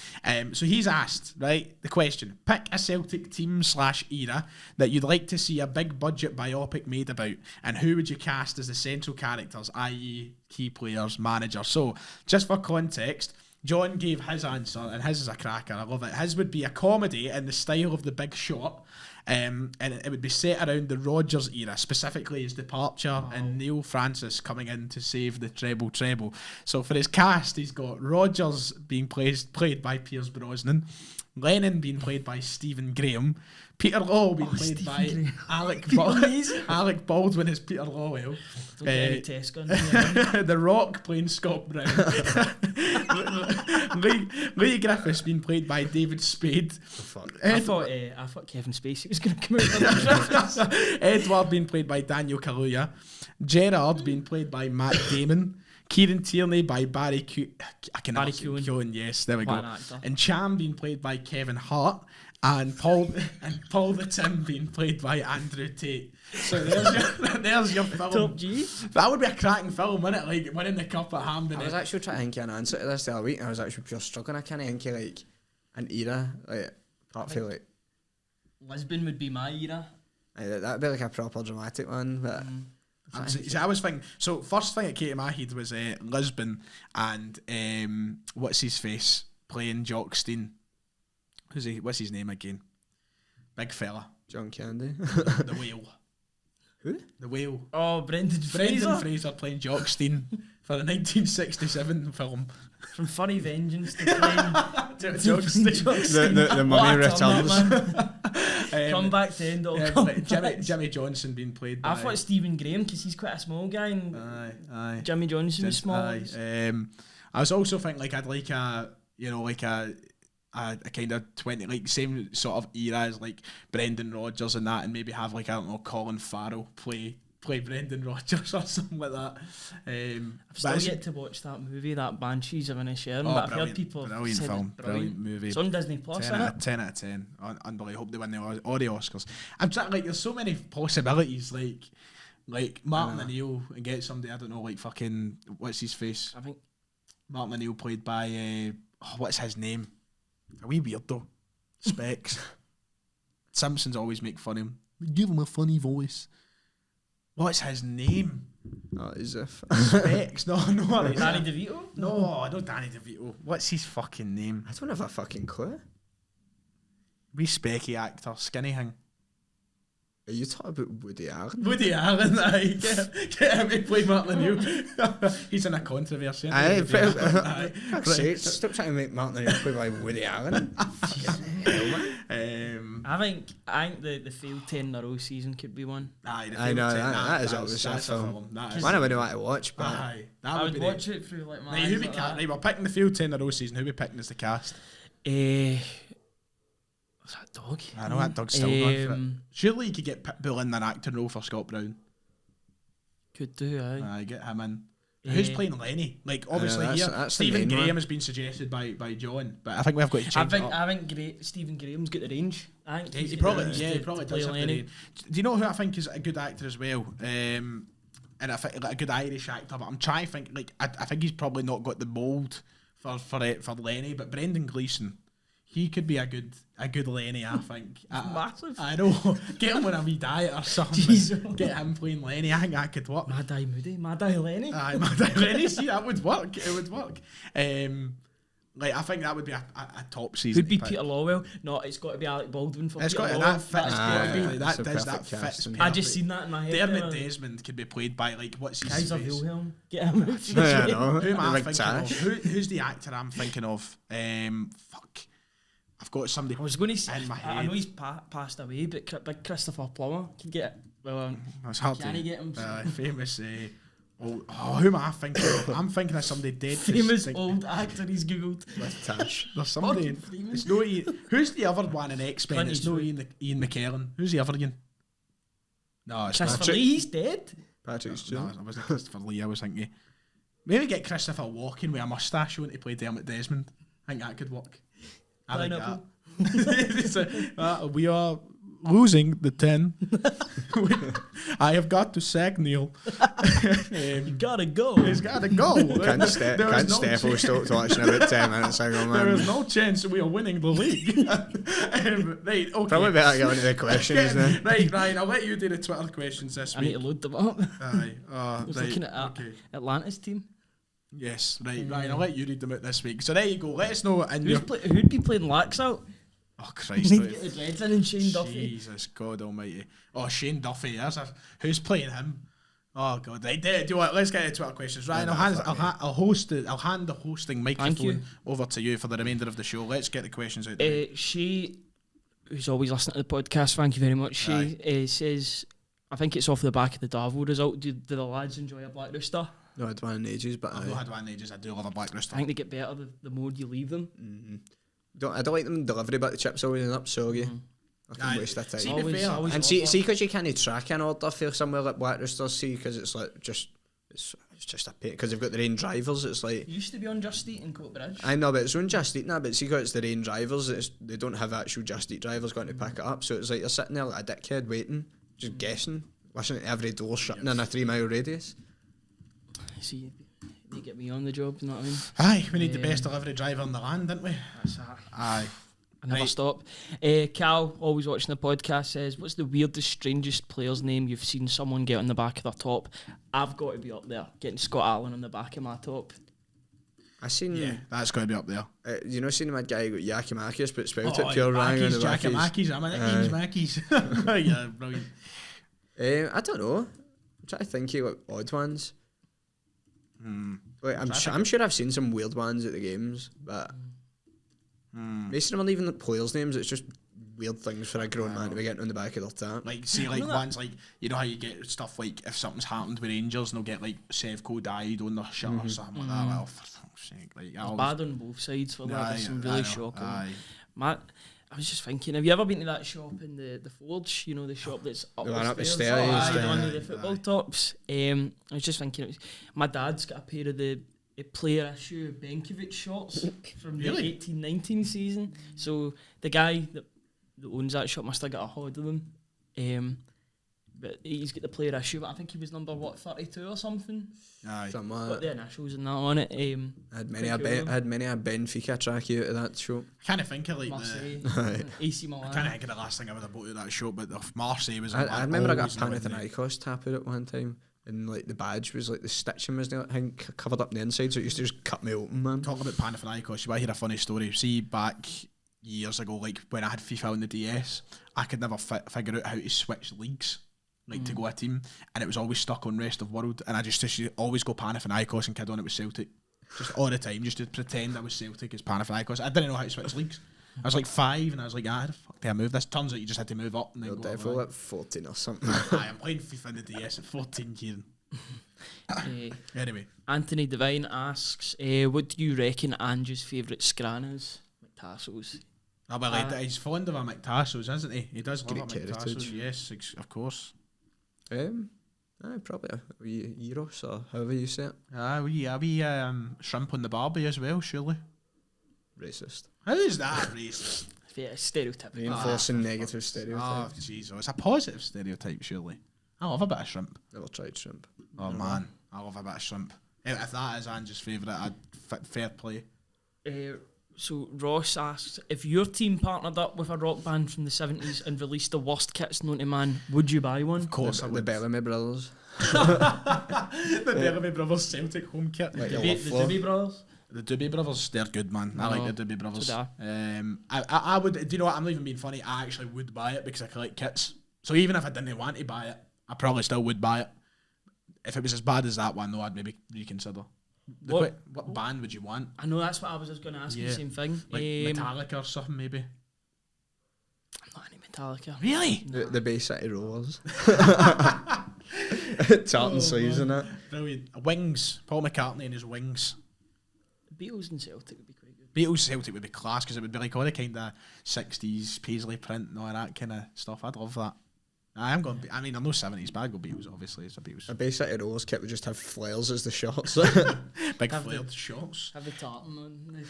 So he's asked, right, the question: pick a Celtic team /era that you'd like to see a big budget biopic made about, and who would you cast as the central characters, i.e., key players, managers? So just for context, John gave his answer, and his is a cracker. I love it. His would be a comedy in the style of The Big Shot, and it would be set around the Rodgers era, specifically his departure and Neil Francis coming in to save the treble. So for his cast, he's got Rodgers being played by Pierce Brosnan, Lennon being played by Stephen Graham, Peter Law being played by Alec Baldwin as Peter Lawwell. The Rock playing Scott Brown. Lee Griffiths being played by David Spade. I thought Kevin Spacey was going to come out with Edward being played by Daniel Kaluuya. Gerard being played by Matt Damon. Kieran Tierney by Barry Keoghan. Yes, there we go. And Cham being played by Kevin Hart. And Paul the Tim being played by Andrew Tate. So there's your film. Top G. That would be a cracking film, wouldn't it? Like winning the cup at Hampden. I was actually trying to think of an answer to this the other week, and I was actually pure struggling. I can't think of like an era, like apart from like Lisbon would be my era. That'd be like a proper dramatic one, but. I was thinking. So first thing that came to my head was Lisbon and what's his face playing Jockstein. What's his name again? Big fella. John Candy. The Whale. Who? The Whale. Oh, Brendan Fraser playing Jockstein for the 1967 film. From Funny Vengeance to playing Jockstein. The mummy returns. Come back to end it all. Jimmy Johnson being played by... I thought Stephen Graham, because he's quite a small guy, and aye. Jimmy Johnson was small. I was also thinking like I'd like a kind of 20, like same sort of era as like Brendan Rodgers and that, and maybe have like, I don't know, Colin Farrell play Brendan Rodgers or something like that. I've still yet to watch that movie, that Banshees of Inisherin, but I've heard people brilliant said film, brilliant movie. It's on Disney Plus, 10 out of 10. Unbelievable. Hope they win all the Oscars. I'm trying, like, there's so many possibilities, like Like Martin O'Neill and get somebody, I don't know, like fucking, what's his face? I think Martin O'Neill played by, what's his name? A wee weirdo. Specs. Simpsons always make fun of him. Give him a funny voice. What's his name? Oh, as if. Specs. No. Danny DeVito. No, not Danny DeVito. What's his fucking name? I don't have a fucking clue. Wee specky actor, skinny thing. Are you talking about Woody Allen? Woody Allen, aye. Get him to play Martin O'Neill. He's in a controversy. Aye, Aye. fuck's sake, stop trying to make Martin O'Neill play by Woody Allen. I think the failed 10 in a row season could be one. Aye, I know, that is obviously a film. One I wouldn't want to watch, but Aye, that I would would be watch it through like my Right, eyes who we like ca- that. right, we're picking the field 10 in a row season. Who we picking as the cast? Was that dog? I know that dog's still going for it. Surely you could get Pitbull in an acting role for Scott Brown. Could do, aye. Aye, get him in. Who's playing Lenny? Like, obviously, that's- here, that's the Stephen main Graham one. has been suggested by John, but I think we've got to change it up. I think Stephen Graham's got the range. I think He he's probably, got the yeah, range he to probably play does have the Lenny. range. Do you know who I think is a good actor as well? And I think like a good Irish actor, but I'm trying to think. Like, I think he's probably not got the mould for Lenny, but Brendan Gleeson, he could be a good Lenny. I think. Massive. I know. Get him on a wee diet or something. Jeez. Get him playing Lenny. I think that could work. Mad Eye Moody, Mad Eye Lenny. Aye, Mad Eye Lenny. See, that would work. It would work. Like, I think that would be a top season. Who'd be to pick. Peter Lawwell? No, it's got to be Alec Baldwin for It's Peter got Lawwell. that fits. That's got to be. That it's a does that perfect fits. casting. Perfect. I just seen that in my head. Dermot there. Desmond could be played by like what's his Kaiser face? Wilhelm. Get him out. yeah, I know. Who am I Big thinking Tash. of? Who's the actor I'm thinking of? Fuck. I've got somebody. I was going to say, in my I know head. he's passed away, but big Christopher Plummer can get. Well, It's hard can to. he get him? Famous. Who am I thinking of? I'm thinking of somebody dead. Famous Think- old actor he's googled. With Tash. There's somebody. Morgan Freeman. It's no Ian. Who's the other one in X-Men? Clint It's no Eastwood. Ian McKellen. Who's the other Ian? No, it's Christopher not. Lee, he's dead. Patrick No, Stewart. it wasn't Christopher Lee. I was thinking. Maybe get Christopher Walken with a moustache on to play Dermot Desmond. I think that could work. I think Pineapple. that. We are losing the 10. I have got to sack Neil. You gotta go. He's got to go. Can't Steph chance. stopped watching about 10 minutes ago, There is man. no chance we are winning the league. Right, okay. Probably better get into the questions then. Right, Ryan, I'll let you do the Twitter questions this I need week. to load them up. Aye. I was Right, looking at okay. Atlanta's team. Yes, right, Ryan, I'll let you read them out this week. So there you go. Let us know in your... Who'd be playing Lax out? Oh, Christ. Need to right. get the Dreads in and Shane Duffy. Jesus, God almighty. Oh, Shane Duffy, who's playing him? Oh, God. Right, do you what? Let's get to Twitter questions. Ryan, I'll hand the hosting microphone you. over to you for the remainder of the show. Let's get the questions out there. She, who's always listening to the podcast, thank you very much. She says, I think it's off the back of the Darvel result. Do the lads enjoy a Black Rooster? No advantages, but I've not had one ages. I do love a Black Rooster. I think they get better the more you leave them. I don't like them delivery, but the chips always end up soggy. I can Aye. waste that time. See, to be fair, always And love see, that. because you can't track an order for somewhere like Black Roosters, see, because it's like it's just a pay because they've got their own drivers. It's like It used to be on Just Eat in Coatbridge. I know, but it's on Just Eat now. But see, because it's their own drivers, they don't have actual Just Eat drivers going to pick it up. So it's like you're sitting there like a dickhead waiting, just guessing, listening to every door shutting in a 3-mile radius. See, they get me on the job, you know what I mean? Aye, we need the best delivery driver in the land, didn't we? That's that. Aye. I never Right. stop. Cal, always watching the podcast, says, what's the weirdest, strangest player's name you've seen someone get on the back of their top? I've got to be up there, getting Scott Allen on the back of my top. I seen, Yeah, that's got to be up there. you know, seen that guy got Yakimakis, but spelled Oh, it pure wrong on the Mackies, back. Jack and Mackies. I'm in it. Mackies. Yeah, brilliant. I don't know. I'm trying to think of like odd ones. Like, I'm sure I've seen some weird ones at the games, but most of them aren't even players' names. It's just weird things for a grown man to be getting on the back of their tap. Like, see, like ones like, you know how you get stuff like if something's happened with Rangers and they'll get like Sevco died on their shirt or something like that. Well, for fuck's sake, like, I always, Bad on both sides for that. Aye, There's some I really know, shocking. aye. Matt, I was just thinking, have you ever been to that shop in the Forge? You know, the shop that's up The one the up the stairs. stairs, Aye, the one aye, with the football tops. I was just thinking, my dad's got a pair of the player issue Benkovic shorts from Really? the 18-19 season. So the guy that owns that shop must have got a hold of them. but he's got the player issue. But I think he was number 32 or something. Aye. Something like Got that. the initials and that on it. I had many a Benfica track out of that show. I kind of think of like Marseille, AC Milan. I kind of think of the last thing I would have bought at that show, but the Marseille was. I remember I got a always Panathinaikos tattoo at one time, and like the badge was like the stitching was I think covered up the inside, so it used to just cut me open, man. Talking about Panathinaikos, you want to hear a funny story? See, back years ago, like when I had FIFA on the DS, I could never figure out how to switch leagues, like to go a team, and it was always stuck on Rest of World, and I just always go Panathinaikos and kid on it was Celtic, just all the time, just to pretend I was Celtic as Panathinaikos. I didn't know how to switch leagues. I was like 5, and I was like, how the fuck did I move this? Turns out you just had to move up and then You're go definitely at 14 or something. I'm playing FIFA on the DS at 14, Kieran. Anyway. Anthony Devine asks, what do you reckon Ange's favourite scran is? McTassos. Oh, well, he's fond of a McTassos, isn't he? He does love a Greek McTassos, heritage. yes, of course. Probably a wee gyros or however you say it. A wee shrimp on the barbie as well, surely. Racist. How is that racist? Yeah, stereotypical. Reinforcing negative Oh, stereotypes. jeez. It's a positive stereotype, surely. I love a bit of shrimp. Never tried shrimp. Oh, man. I love a bit of shrimp. If that is Ange's favourite, fair play. So Ross asks, if your team partnered up with a rock band from the 70s and released the worst kits known to man, would you buy one? Of course I The would. Bellamy Brothers. The Bellamy Brothers Celtic home kit. Like The the love floor. Doobie Brothers? The Doobie Brothers, they're good, man. I like the Doobie Brothers. So I would, do you know what, I'm not even being funny, I actually would buy it because I collect kits. So even if I didn't want to buy it, I probably still would buy it. If it was as bad as that one, though, I'd maybe reconsider. What band would you want? I know that's what I was just going to ask you, Yeah. the same thing. Like Metallica or something, maybe? I'm not any Metallica. Really? The Bay City Rollers. Tartan sleeves and that. Brilliant. Wings. Paul McCartney and his Wings. Beatles and Celtic would be quite good. Beatles Celtic would be class because it would be like all the kind of 60s Paisley print and all that kind of stuff. I'd love that. I'm going. I mean, I'm no 70s, but I'd go Beatles. Obviously, it's a Beatles. A Bay City Rollers kit would just have flares as the shorts. Big Have flared shorts. Have the tartan on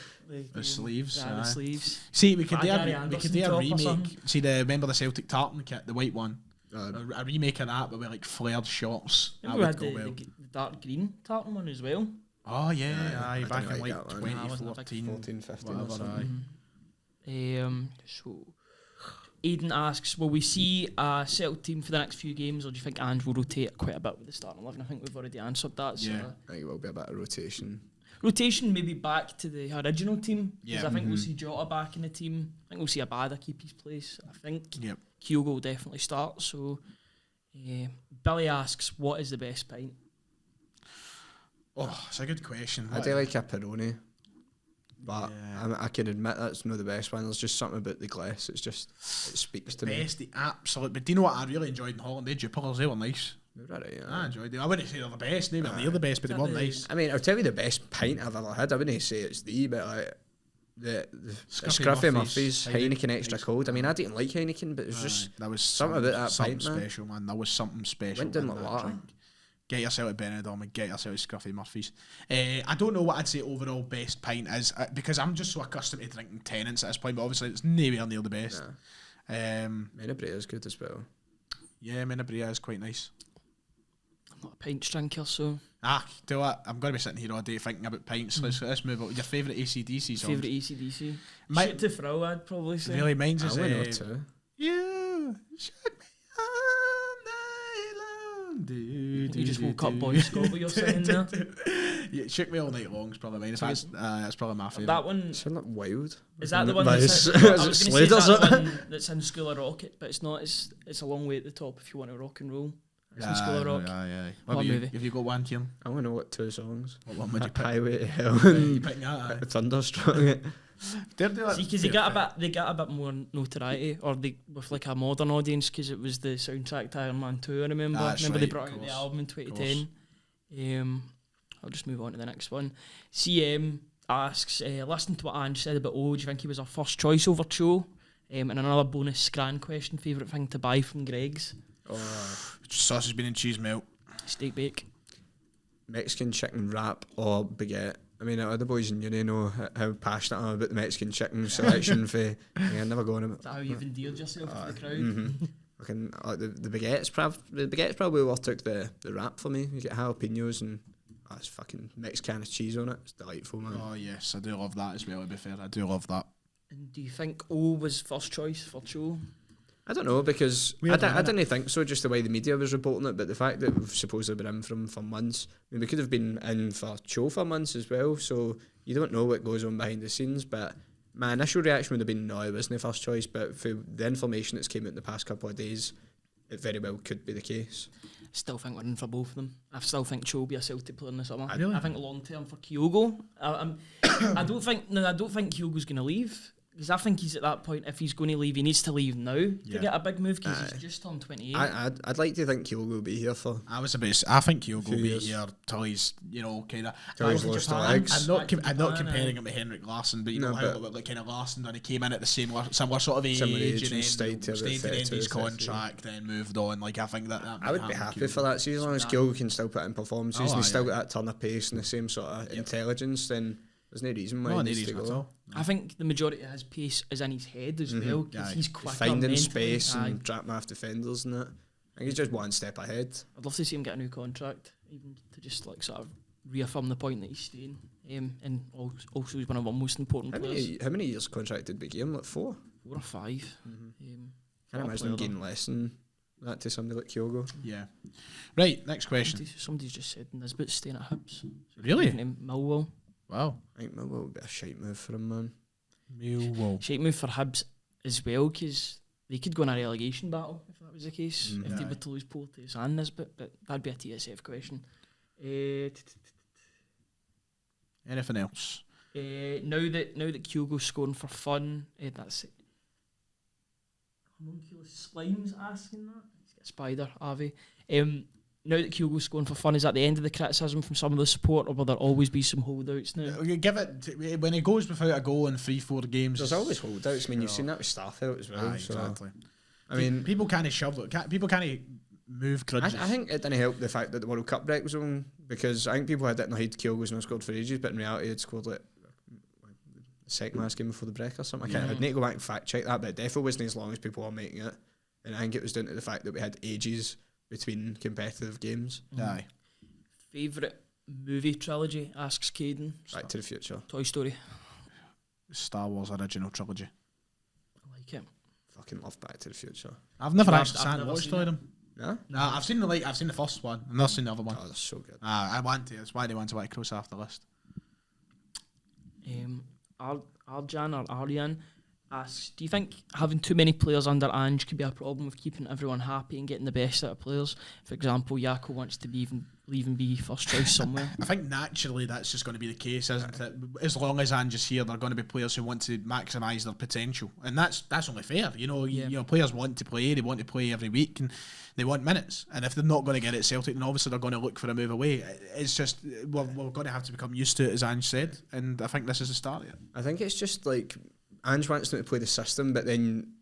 The sleeves. Yeah, the sleeves. See, we could Buy do Gary a Anderson top or remake. something. See, remember the Celtic tartan kit, the white one. A remake of that, but with like flared shorts. That Remember would we had go well. the dark green tartan one as well. Oh yeah, aye, I back didn't in like like that one. I wasn't a big 2014, 14, 15 or whatever. something. So Aidan asks, will we see a Celtic team for the next few games, or do you think Ange will rotate quite a bit with the starting 11? I think we've already answered that. So Yeah. I think it will be a bit of rotation. rotation maybe back to the original team. Because Yeah. I think we'll see Jota back in the team. I think we'll see Abada keep his place. I think Yep. Kygo will definitely start. So Billy asks, what is the best pint? Oh, it's a good question. I do like a Peroni, but Yeah. I can admit that's not the best one. There's just something about the glass. It speaks to me. best, the absolute. But do you know what I really enjoyed in Holland? The Jupilers, they were nice. They're right, yeah. I enjoyed them. I wouldn't say they're the best. Maybe they're the best, but they were nice. I mean, I'll tell you the best pint I've ever had. I wouldn't say it's but like the Scruffy Scruffy Murphy's, Murphy's Heineken Extra nice. Cold. I mean, I didn't like Heineken, but it was just that was something about that something pint, man. special, man. That was something special. Went down in my that water. drink. Get yourself a Benidorm and get yourself a Scruffy Murphy's. I don't know what I'd say overall best pint is because I'm just so accustomed to drinking Tennent's at this point, but obviously it's nowhere near the best. Menabrea is good as well. Yeah, Menabrea is quite nice. I'm not a pints drinker, so Do you know what? I'm going to be sitting here all day thinking about pints. Let's move on. Your favourite AC/DC song? favourite ACDC. My- Shoot to throw, I'd probably say. Really, mine's I is only know two. You shook me all night long. You just woke up, Boy Scott, what you're saying there. Yeah, Shook Me All Night Long is probably mine. That's probably my favourite. That one, Sound like wild. is that the one Is that's it I was gonna say, Slade is or that the something? one that's in School of Rocket, but it's not. It's a long way at the top if you want to rock and roll. It's in School of Rock. What What about you? movie? Have you got one, Kieran? I want to know what two songs. What one would you pick? Highway to Hell You and pick that? Thunderstruck. See, because they got a bit more notoriety, or they with like a modern audience, because it was the soundtrack to Iron Man 2. I remember. That's Remember they right, brought of out the course, album in 2010. I'll just move on to the next one. CM asks, listening to what Ange said about do you think he was our first choice over Cho? And another bonus scran question: favourite thing to buy from Greg's? Sausage, bean and cheese melt. Steak bake. Mexican chicken wrap or baguette. I mean, other boys in uni know how passionate I am about the Mexican chicken selection. I never go on Is that how you've endeared yourself to the crowd? Mm-hmm. fucking the baguettes. The baguettes probably what took the rap for me. You get jalapenos and it's fucking mixed kind of cheese on it. It's delightful, man. Oh yes, I do love that as well. To be fair, I do love that. And do you think O was first choice for Cho? I don't know, because Weird, I isn't didn't think so, just the way the media was reporting it, but the fact that we've supposedly been in for months, I mean, we could have been in for Cho for months as well, so you don't know what goes on behind the scenes, but my initial reaction would have been, no, it wasn't the first choice, but for the information that's came out in the past couple of days, it very well could be the case. I still think we're in for both of them. I still think Cho will be a Celtic player in the summer. Really? I think long term for Kygo. I don't think Kyogo's going to leave. Because I think he's at that point, if he's going to leave, he needs to leave now to get a big move, because he's just turned 28. I'd like to think Kyogo will be here for... I think Kyogo will be years. here till he's, kind of... Till he's lost the legs. I'm not comparing him to Henrik Larsson, but know how like kind of Larsson done. He came in at the similar sort of age, Similar age and and then stayed to stayed to the end of 32, his contract, then moved on. Like, I think that I would be happy for that. See, as long as Kyogo can still put in performances and he's still got that turn of pace and the same sort of intelligence, then there's no reason why he needs to go. I think the majority of his pace is in his head as well, because he's quicker finding mentally. space and trapping off defenders and that. I think he's just one step ahead. I'd love to see him get a new contract, even to just like sort of reaffirm the point that he's staying. And also he's one of our most important players. How many years contract did we give him? Like 4? 4 or 5. Can't imagine him getting less than that to somebody like Kyogo. Yeah. Right, next question. Somebody's just said Nisbet's staying at Hibs. Really? Millwall. Wow. I think Millwall would be a shite move for him, man. Millwall. Shite move for Hibs as well, because they could go in a relegation battle if that was the case, if they were to lose Porteous and Nisbet, but that'd be a TSF question. Anything else? Now that Kyogo's scoring for fun, that's it. Homunculus Slime's asking that. He's got a spider, Avi. Now that Kyogo's scoring for fun, is that the end of the criticism from some of the support, or will there always be some holdouts now? Give it when he goes without a goal in 3-4 games. There's always holdouts. I mean, you've seen that with Starfelt as well. Exactly. I mean, people can't shove it. People can't move grudges. I think it didn't help the fact that the World Cup break was on, because I think people had it in their head Kyogo's not scored for ages, but in reality he'd scored like the second last game before the break or something. I'd need to go back and fact check that, but it definitely wasn't as long as people were making it. And I think it was down to the fact that we had ages between competitive games. Aye. Favourite movie trilogy, asks Caden. Back to the Future. Toy Story. Star Wars original trilogy. I like it. Fucking love Back to the Future. I've never I've actually sat and never watched seen all it. of them. Yeah? Nah, I've seen the first one. I've not seen the other one. Oh, that's so good. I want to. That's why they want to cross off the list. Arjan or Aryan asks, do you think having too many players under Ange could be a problem with keeping everyone happy and getting the best out of players? For example, Jaco wants to leave and be first choice somewhere. I think naturally that's just going to be the case, isn't it? As long as Ange is here, there are going to be players who want to maximise their potential, and that's only fair. You know, players want to play. They want to play every week, and they want minutes. And if they're not going to get it at Celtic, then obviously they're going to look for a move away. It's just we're going to have to become used to it, as Ange said, and I think this is the start of it. I think it's just like Ange wants them to play the system, but then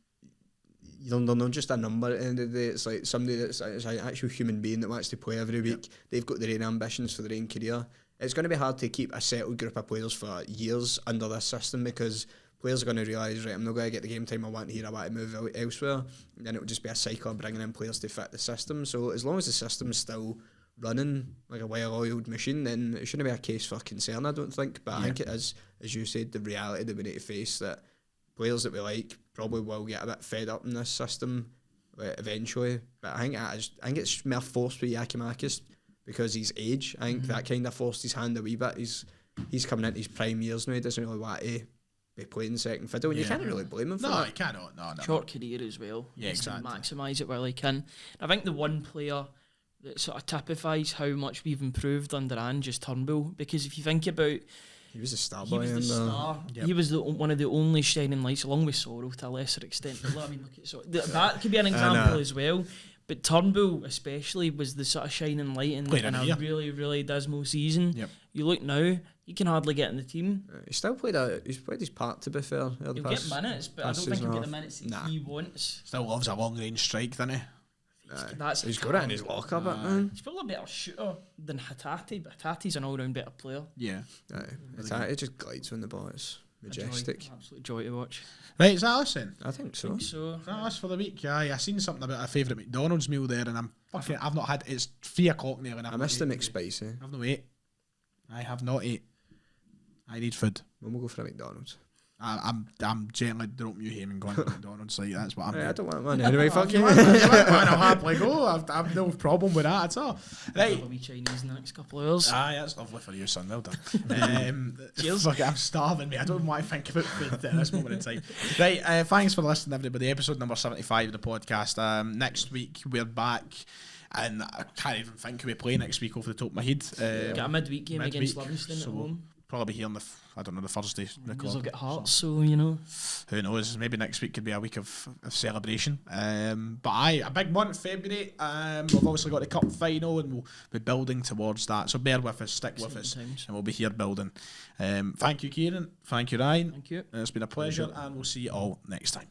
they're not just a number at the end of the day. It's like somebody that's an actual human being that wants to play every week. Yep. They've got their own ambitions for their own career. It's going to be hard to keep a settled group of players for years under this system, because players are going to realise, right, I'm not going to get the game time I want here, I want to move out elsewhere. And then it would just be a cycle of bringing in players to fit the system. So as long as the system's still running like a well-oiled machine, then it shouldn't be a case for concern, I don't think. But I think it is, as you said, the reality that we need to face, that players that we like probably will get a bit fed up in this system eventually. But I think it's more forced with Yakimakis because his age. I think that kind of forced his hand a wee bit. He's coming into his prime years now. He doesn't really want to be playing second fiddle, and you can't really blame him for that. No, you cannot. No. Short career as well. Yeah, exactly. Maximise it while he can. I think the one player that sort of typifies how much we've improved under Ange is Turnbull, because if you think about, he was a star he boy. was the star. Yep. He was one of the only shining lights, along with Sorrow to a lesser extent. But I mean, look at that could be an example as well. But Turnbull especially was the sort of shining light in a really, really dismal season. Yep. You look now, he can hardly get in the team. He's played his part, to be fair. He'll get minutes, but I don't think he'll get the minutes that he wants. Still loves a long range strike, doesn't he? He's got it in his locker, but man. He's probably a better shooter than Hatate, but Hatate's an all-round better player. Yeah. It just glides on the ball. It's majestic. Absolute joy to watch. Right, is that us then? I think so. So Is that us for the week? Aye, I seen something about a favourite McDonald's meal there, and I've not had. It's 3 o'clock now, and I missed the McSpicy. I've not ate. I have not ate. I need food. When we'll go for a McDonald's. I'm gently dropping you home and going to McDonald's. Like that's what I'm. I don't want one anyway. Fuck you. I'll happily go. I've no problem with that at all. Right. a wee Chinese in the next couple of hours. Aye, that's lovely for you, son. Well done. Cheers. Fuck it, I'm starving, mate. I don't want to think about food at this moment in time. Right, thanks for listening, everybody. Episode number 75 of the podcast. Next week, we're back. And I can't even think who we play next week off the top of my head. Got a midweek game against midweek, Livingston so at home. Probably here on the the Thursday Because they'll record. get Hearts, so you know. Who knows? Maybe next week could be a week of celebration. But aye, a big month, February. We've obviously got the cup final, and we'll be building towards that. So bear with us, stick with us, Times. and we'll be here building. Thank you, Kieran. Thank you, Ryan. Thank you. It's been a pleasure, and we'll see you all next time.